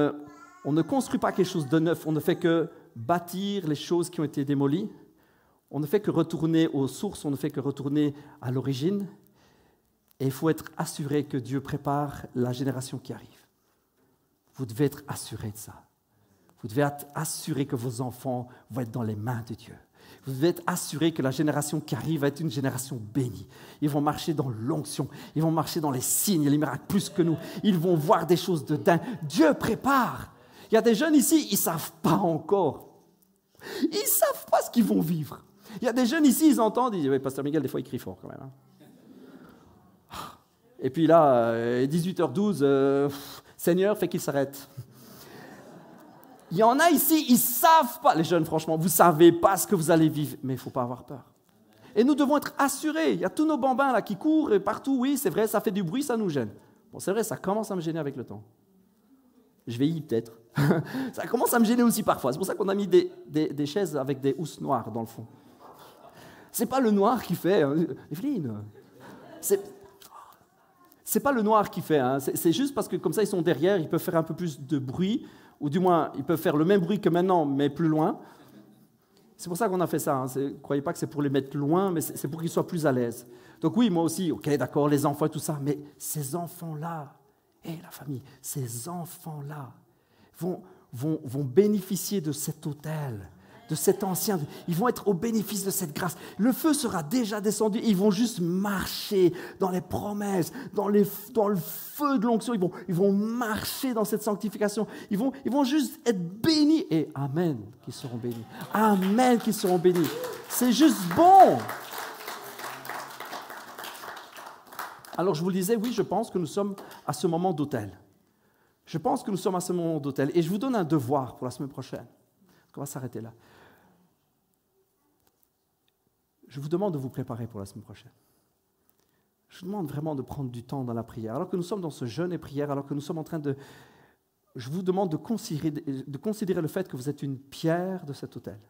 On ne construit pas quelque chose de neuf, on ne fait que bâtir les choses qui ont été démolies. On ne fait que retourner aux sources, on ne fait que retourner à l'origine. Et il faut être assuré que Dieu prépare la génération qui arrive. Vous devez être assuré de ça. Vous devez être assuré que vos enfants vont être dans les mains de Dieu. Vous devez être assuré que la génération qui arrive va être une génération bénie. Ils vont marcher dans l'onction, ils vont marcher dans les signes et les miracles plus que nous. Ils vont voir des choses de dingue. Dieu prépare. Il y a des jeunes ici, ils ne savent pas encore. Ils ne savent pas ce qu'ils vont vivre. Il y a des jeunes ici, ils entendent, ils disent, oui, Pasteur Miguel, des fois, il crie fort quand même. Hein. Et puis là, 18h12, Seigneur, fait qu'il s'arrête. Il y en a ici, ils ne savent pas, les jeunes, franchement, vous ne savez pas ce que vous allez vivre, mais il ne faut pas avoir peur. Et nous devons être assurés. Il y a tous nos bambins là qui courent et partout, oui, c'est vrai, ça fait du bruit, ça nous gêne. Bon, c'est vrai, ça commence à me gêner avec le temps. Je vieillis peut-être. Ça commence à me gêner aussi parfois. C'est pour ça qu'on a mis des chaises avec des housses noires dans le fond. C'est pas le noir qui fait... Evelyne, c'est pas le noir qui fait. Hein. C'est juste parce que comme ça, ils sont derrière, ils peuvent faire un peu plus de bruit, ou du moins, ils peuvent faire le même bruit que maintenant, mais plus loin. C'est pour ça qu'on a fait ça. Hein. Ne croyez pas que c'est pour les mettre loin, mais c'est pour qu'ils soient plus à l'aise. Donc oui, moi aussi, ok, d'accord, les enfants et tout ça, mais ces enfants-là, la famille, ces enfants-là vont bénéficier de cet autel, de cet ancien. Ils vont être au bénéfice de cette grâce. Le feu sera déjà descendu. Ils vont juste marcher dans les promesses, dans le feu de l'onction. Ils vont marcher dans cette sanctification. Ils vont juste être bénis. Et amen, qu'ils seront bénis. Amen, qu'ils seront bénis. C'est juste bon. Alors, je vous le disais, oui, je pense que nous sommes à ce moment d'autel. Je pense que nous sommes à ce moment d'autel. Et je vous donne un devoir pour la semaine prochaine. On va s'arrêter là. Je vous demande de vous préparer pour la semaine prochaine. Je vous demande vraiment de prendre du temps dans la prière. Alors que nous sommes dans ce jeûne et prière, alors que nous sommes en train de... Je vous demande de considérer le fait que vous êtes une pierre de cet autel.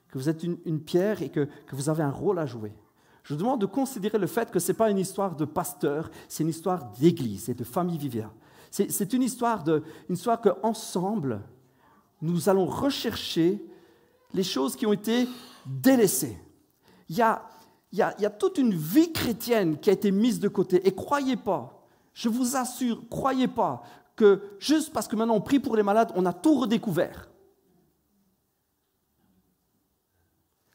Que vous êtes une pierre et que vous avez un rôle à jouer. Je vous demande de considérer le fait que ce n'est pas une histoire de pasteur, c'est une histoire d'église et de famille Vivia. C'est une histoire qu'ensemble, nous allons rechercher les choses qui ont été délaissées. Il y a toute une vie chrétienne qui a été mise de côté. Et croyez pas, je vous assure, croyez pas que juste parce que maintenant on prie pour les malades, on a tout redécouvert.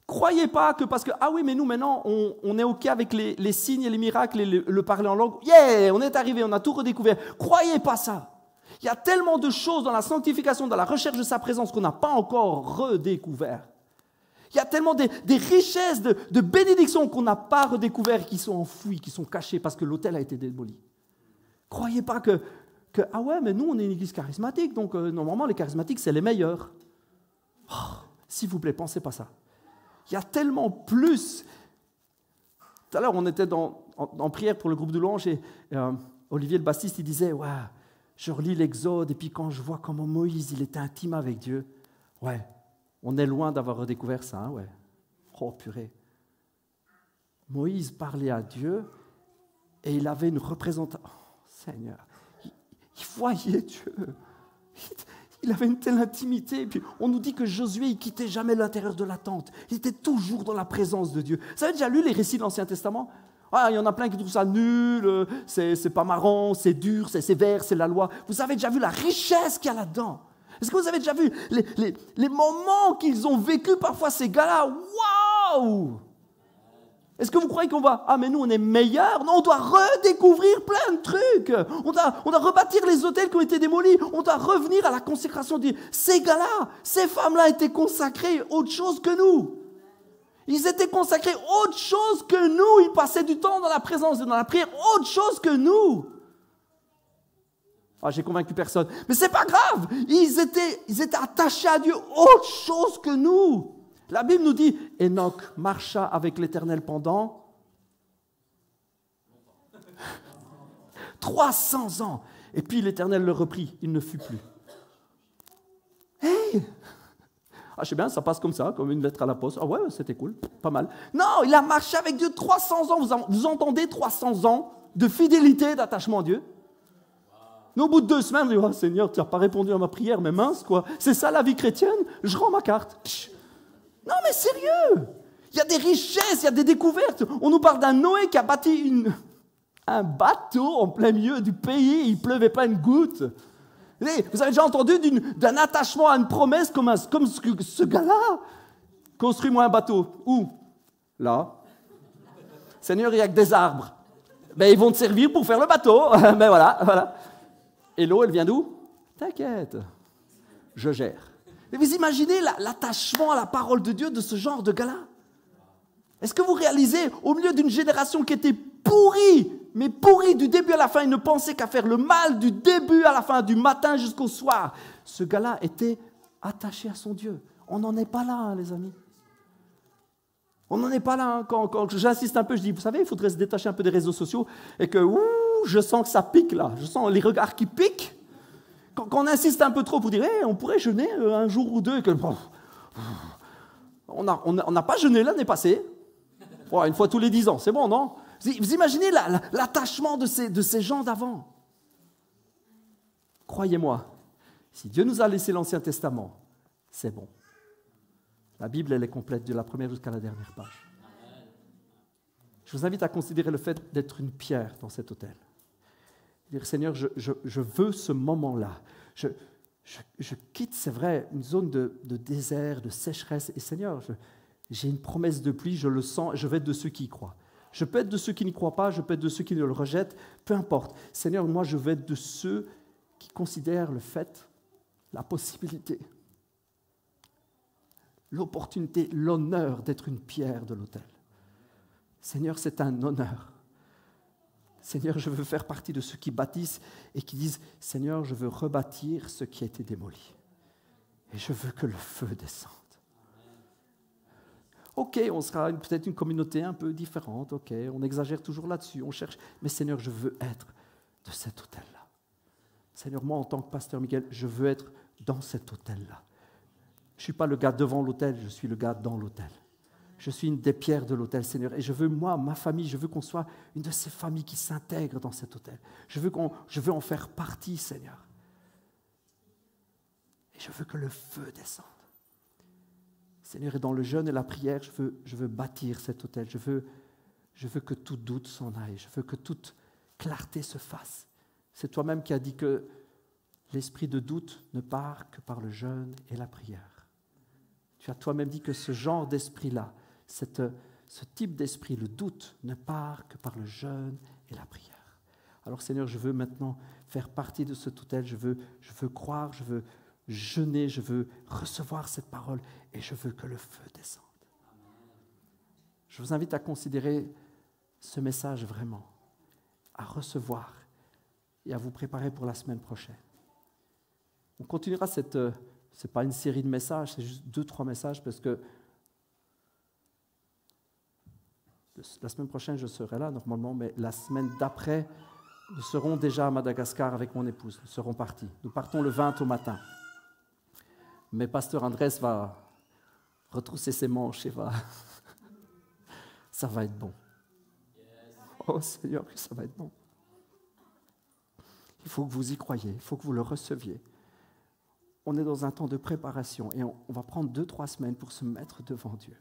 Croyez pas que parce que, ah oui, mais nous maintenant, on est OK avec les signes et les miracles et le parler en langue. Yeah, on est arrivé, on a tout redécouvert. Croyez pas ça. Il y a tellement de choses dans la sanctification, dans la recherche de sa présence qu'on n'a pas encore redécouvert. Il y a tellement des richesses de bénédictions qu'on n'a pas redécouvert, qui sont enfouies, qui sont cachées parce que l'autel a été démoli. Croyez pas que ah ouais, mais nous, on est une église charismatique, donc normalement, les charismatiques, c'est les meilleurs. Oh, s'il vous plaît, pensez pas ça. Il y a tellement plus. Tout à l'heure, on était en prière pour le groupe de louanges et Olivier le Baptiste, il disait, ouais, je relis l'Exode et puis quand je vois comment Moïse, il était intime avec Dieu, ouais, on est loin d'avoir redécouvert ça, hein, ouais. Oh purée. Moïse parlait à Dieu et il avait une représentation. Oh, Seigneur, il voyait Dieu. Il avait une telle intimité. Et puis on nous dit que Josué, il ne quittait jamais l'intérieur de la tente. Il était toujours dans la présence de Dieu. Vous avez déjà lu les récits de l'Ancien Testament ? Ah, il y en a plein qui trouvent ça nul, c'est pas marrant, c'est dur, c'est sévère, c'est la loi. Vous avez déjà vu la richesse qu'il y a là-dedans ? Est-ce que vous avez déjà vu les moments qu'ils ont vécu parfois ces gars-là ? Waouh ! Est-ce que vous croyez qu'on va... Ah, mais nous, on est meilleurs ? Non, on doit redécouvrir plein de trucs. On doit rebâtir les hôtels qui ont été démolis. On doit revenir à la consécration. Ces gars-là, ces femmes-là étaient consacrées autre chose que nous. Ils étaient consacrés autre chose que nous. Ils passaient du temps dans la présence et dans la prière autre chose que nous. Ah, j'ai convaincu personne. Mais c'est pas grave. Ils étaient attachés à Dieu autre chose que nous. La Bible nous dit, Enoch marcha avec l'Éternel pendant 300 ans. Et puis l'Éternel le reprit, il ne fut plus. Hey! Ah, je sais bien, ça passe comme ça, comme une lettre à la poste. Ah ouais, c'était cool, pas mal. Non, il a marché avec Dieu 300 ans. Vous entendez 300 ans de fidélité, d'attachement à Dieu? Mais au bout de 2 semaines, je dis, oh Seigneur, tu n'as pas répondu à ma prière, mais mince, quoi. C'est ça la vie chrétienne? Je rends ma carte. Chut. Non, mais sérieux. Il y a des richesses, il y a des découvertes. On nous parle d'un Noé qui a bâti un bateau en plein milieu du pays, il ne pleuvait pas une goutte. Vous avez déjà entendu d'un attachement à une promesse comme ce gars-là? Construis-moi un bateau. Où? Là. Seigneur, il n'y a que des arbres. Ben, ils vont te servir pour faire le bateau. Ben voilà. Et l'eau, elle vient d'où? T'inquiète, je gère. Mais vous imaginez l'attachement à la parole de Dieu de ce genre de gars-là? Est-ce que vous réalisez, au milieu d'une génération qui était pourrie, mais pourrie du début à la fin, il ne pensait qu'à faire le mal du début à la fin, du matin jusqu'au soir. Ce gars-là était attaché à son Dieu. On n'en est pas là, hein, les amis. On n'en est pas là. Hein. Quand j'insiste un peu, je dis, vous savez, il faudrait se détacher un peu des réseaux sociaux et que, je sens que ça pique là. Je sens les regards qui piquent. Quand on insiste un peu trop pour dire, on pourrait jeûner un jour ou deux. Et que, on n'a pas jeûné l'année passée. Une fois tous les 10 ans, c'est bon, non? Vous imaginez l'attachement de ces gens d'avant? Croyez-moi, si Dieu nous a laissé l'Ancien Testament, c'est bon. La Bible, elle est complète de la première jusqu'à la dernière page. Je vous invite à considérer le fait d'être une pierre dans cet autel. Dire, Seigneur, je veux ce moment-là. Je quitte, c'est vrai, une zone de désert, de sécheresse. Et Seigneur, j'ai une promesse de pluie, je le sens, je vais être de ceux qui y croient. Je peux être de ceux qui n'y croient pas, je peux être de ceux qui le rejettent, peu importe. Seigneur, moi, je vais être de ceux qui considèrent le fait, la possibilité, l'opportunité, l'honneur d'être une pierre de l'autel. Seigneur, c'est un honneur. Seigneur, je veux faire partie de ceux qui bâtissent et qui disent, Seigneur, je veux rebâtir ce qui a été démoli. Et je veux que le feu descende. Ok, on sera peut-être une communauté un peu différente, ok, on exagère toujours là-dessus, on cherche. Mais Seigneur, je veux être de cet autel-là. Seigneur, moi, en tant que pasteur Miguel, je veux être dans cet autel-là. Je ne suis pas le gars devant l'autel, je suis le gars dans l'autel. Je suis une des pierres de l'autel, Seigneur. Et je veux, moi, ma famille, je veux qu'on soit une de ces familles qui s'intègrent dans cet autel. Je veux en faire partie, Seigneur. Et je veux que le feu descende. Seigneur, et dans le jeûne et la prière, je veux bâtir cet autel. Je veux que tout doute s'en aille. Je veux que toute clarté se fasse. C'est toi-même qui as dit que l'esprit de doute ne part que par le jeûne et la prière. Tu as toi-même dit que ce genre d'esprit-là, ce type d'esprit, le doute, ne part que par le jeûne et la prière. Alors Seigneur, je veux maintenant faire partie de cet autel. Je veux croire, je veux jeûner, je veux recevoir cette parole et je veux que le feu descende. Je vous invite à considérer ce message vraiment, à recevoir et à vous préparer pour la semaine prochaine. On continuera ce n'est pas une série de messages, c'est juste 2-3 messages parce que la semaine prochaine je serai là normalement, mais la semaine d'après, nous serons déjà à Madagascar avec mon épouse, nous serons partis. Nous partons le 20 au matin. Mais pasteur Andrés va retrousser ses manches et ça va être bon. Oh Seigneur, ça va être bon. Il faut que vous y croyiez, il faut que vous le receviez. On est dans un temps de préparation et on va prendre 2-3 semaines pour se mettre devant Dieu.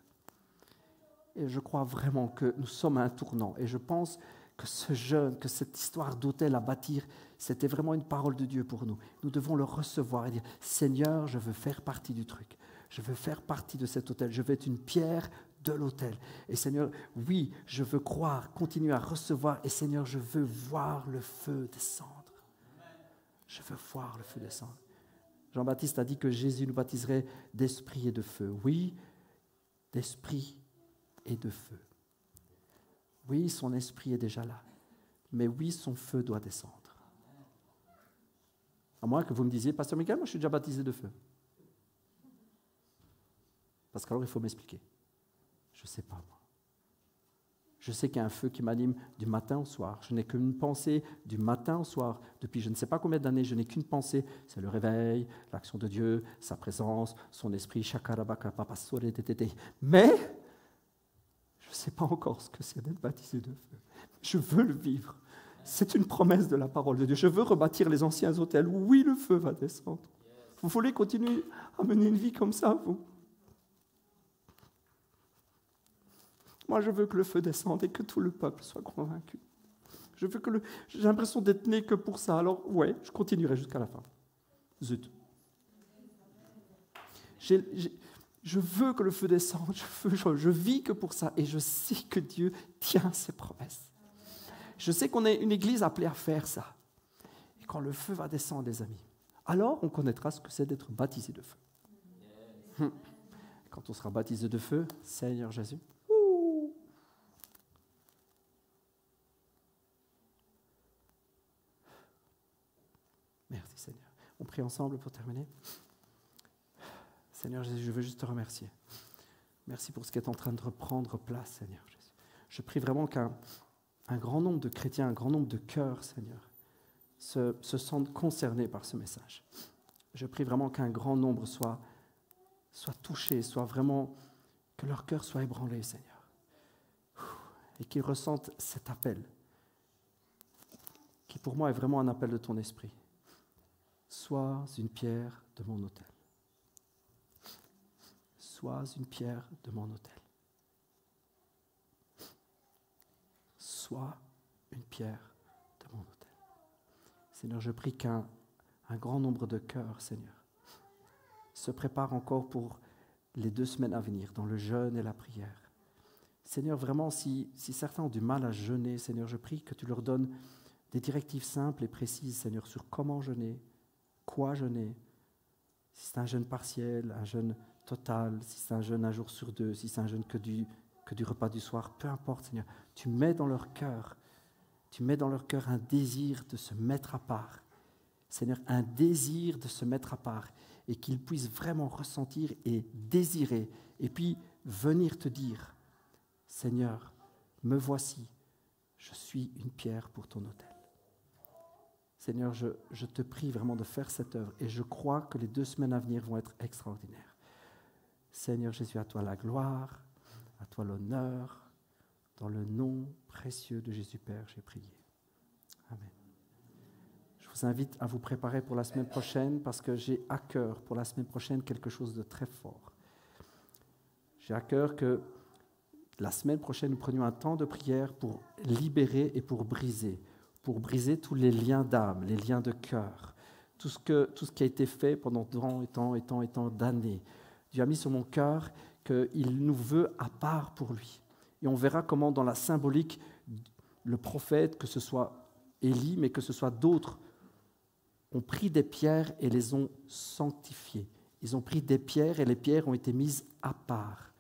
Et je crois vraiment que nous sommes à un tournant. Et je pense que ce jeûne, que cette histoire d'autel à bâtir, c'était vraiment une parole de Dieu pour nous. Nous devons le recevoir et dire, Seigneur, je veux faire partie du truc. Je veux faire partie de cet autel. Je veux être une pierre de l'autel. Et Seigneur, oui, je veux croire, continuer à recevoir. Et Seigneur, je veux voir le feu descendre. Je veux voir le feu descendre. Jean-Baptiste a dit que Jésus nous baptiserait d'esprit et de feu. Oui, d'esprit et de feu. Oui, son esprit est déjà là. Mais oui, son feu doit descendre. À moins que vous me disiez, pasteur Michael, moi je suis déjà baptisé de feu. Parce qu'alors il faut m'expliquer. Je ne sais pas moi. Je sais qu'il y a un feu qui m'anime du matin au soir. Je n'ai qu'une pensée du matin au soir. Depuis je ne sais pas combien d'années, je n'ai qu'une pensée. C'est le réveil, l'action de Dieu, sa présence, son esprit. Mais je ne sais pas encore ce que c'est d'être baptisé de feu. Je veux le vivre. C'est une promesse de la parole de Dieu. Je veux rebâtir les anciens autels. Oui, le feu va descendre. Vous voulez continuer à mener une vie comme ça, vous? Moi, je veux que le feu descende et que tout le peuple soit convaincu. J'ai l'impression d'être né que pour ça. Alors, ouais, je continuerai jusqu'à la fin. Zut. Je veux que le feu descende. Je vis que pour ça. Et je sais que Dieu tient ses promesses. Je sais qu'on est une église appelée à faire ça. Et quand le feu va descendre, les amis, alors on connaîtra ce que c'est d'être baptisé de feu. Quand on sera baptisé de feu, Seigneur Jésus, merci Seigneur. On prie ensemble pour terminer. Seigneur Jésus, je veux juste te remercier. Merci pour ce qui est en train de reprendre place, Seigneur Jésus. Je prie vraiment qu'un grand nombre de chrétiens, un grand nombre de cœurs, Seigneur, se sentent concernés par ce message. Je prie vraiment qu'un grand nombre soit touché, soit vraiment, que leur cœur soit ébranlé, Seigneur. Et qu'ils ressentent cet appel, qui pour moi est vraiment un appel de ton esprit. Sois une pierre de mon autel. Sois une pierre de mon autel. Sois une pierre de mon autel. Seigneur, je prie qu'un grand nombre de cœurs, Seigneur, se préparent encore pour les 2 semaines à venir, dans le jeûne et la prière. Seigneur, vraiment, si certains ont du mal à jeûner, Seigneur, je prie que tu leur donnes des directives simples et précises, Seigneur, sur comment jeûner, quoi jeûner, si c'est un jeûne partiel, un jeûne total, si c'est un jeûne 1 jour sur 2, si c'est un jeûne que du repas du soir, peu importe, Seigneur. Tu mets dans leur cœur un désir de se mettre à part. Seigneur, un désir de se mettre à part et qu'ils puissent vraiment ressentir et désirer et puis venir te dire, Seigneur, me voici, je suis une pierre pour ton autel. Seigneur, je te prie vraiment de faire cette œuvre et je crois que les 2 semaines à venir vont être extraordinaires. Seigneur Jésus, à toi la gloire, à toi l'honneur, dans le nom précieux de Jésus Père, j'ai prié. Amen. Je vous invite à vous préparer pour la semaine prochaine parce que j'ai à cœur pour la semaine prochaine quelque chose de très fort. J'ai à cœur que la semaine prochaine, nous prenions un temps de prière pour libérer et pour briser tous les liens d'âme, les liens de cœur, tout ce qui a été fait pendant tant d'années. Dieu a mis sur mon cœur qu'il nous veut à part pour lui. Et on verra comment dans la symbolique, le prophète, que ce soit Élie, mais que ce soit d'autres, ont pris des pierres et les ont sanctifiées. Ils ont pris des pierres et les pierres ont été mises à part.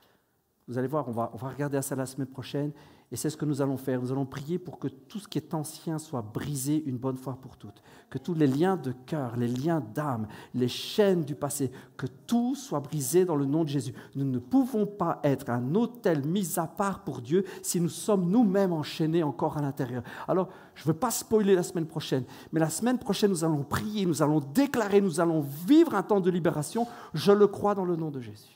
Vous allez voir, on va regarder à ça la semaine prochaine. Et c'est ce que nous allons faire. Nous allons prier pour que tout ce qui est ancien soit brisé une bonne fois pour toutes. Que tous les liens de cœur, les liens d'âme, les chaînes du passé, que tout soit brisé dans le nom de Jésus. Nous ne pouvons pas être un autel mis à part pour Dieu si nous sommes nous-mêmes enchaînés encore à l'intérieur. Alors, je ne veux pas spoiler la semaine prochaine, mais la semaine prochaine, nous allons prier, nous allons déclarer, nous allons vivre un temps de libération. Je le crois dans le nom de Jésus.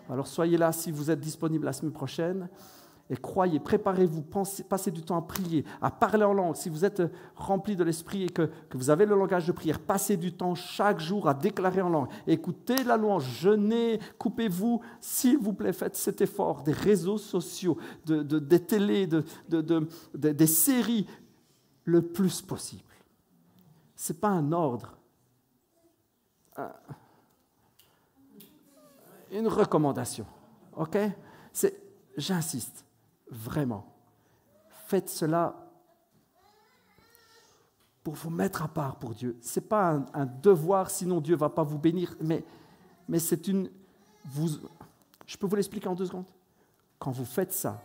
Alors, soyez là si vous êtes disponible la semaine prochaine. Et croyez, préparez-vous, passez du temps à prier, à parler en langue. Si vous êtes rempli de l'esprit et que vous avez le langage de prière, passez du temps chaque jour à déclarer en langue. Écoutez la louange, jeûnez, coupez-vous, s'il vous plaît, faites cet effort des réseaux sociaux, des télés, des séries, le plus possible. Ce n'est pas un ordre, une recommandation, ok? J'insiste. Vraiment, faites cela pour vous mettre à part pour Dieu. Ce n'est pas un devoir, sinon Dieu ne va pas vous bénir, mais c'est une... je peux vous l'expliquer en 2 secondes. Quand vous faites ça,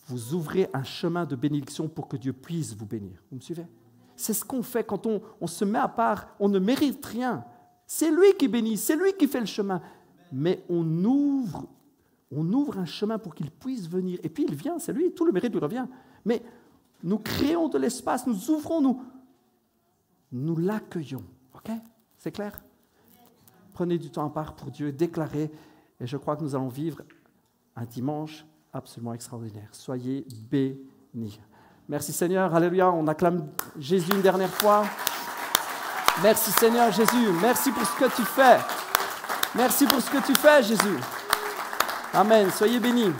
vous ouvrez un chemin de bénédiction pour que Dieu puisse vous bénir. Vous me suivez? C'est ce qu'on fait quand on se met à part, on ne mérite rien. C'est lui qui bénit, c'est lui qui fait le chemin. Mais on ouvre un chemin pour qu'il puisse venir. Et puis il vient, c'est lui, tout le mérite lui revient. Mais nous créons de l'espace, nous ouvrons, nous l'accueillons. Ok? C'est clair? Prenez du temps à part pour Dieu, déclarez. Et je crois que nous allons vivre un dimanche absolument extraordinaire. Soyez bénis. Merci Seigneur, alléluia, on acclame Jésus une dernière fois. Merci Seigneur Jésus, merci pour ce que tu fais. Merci pour ce que tu fais Jésus. Amen, soyez bénis.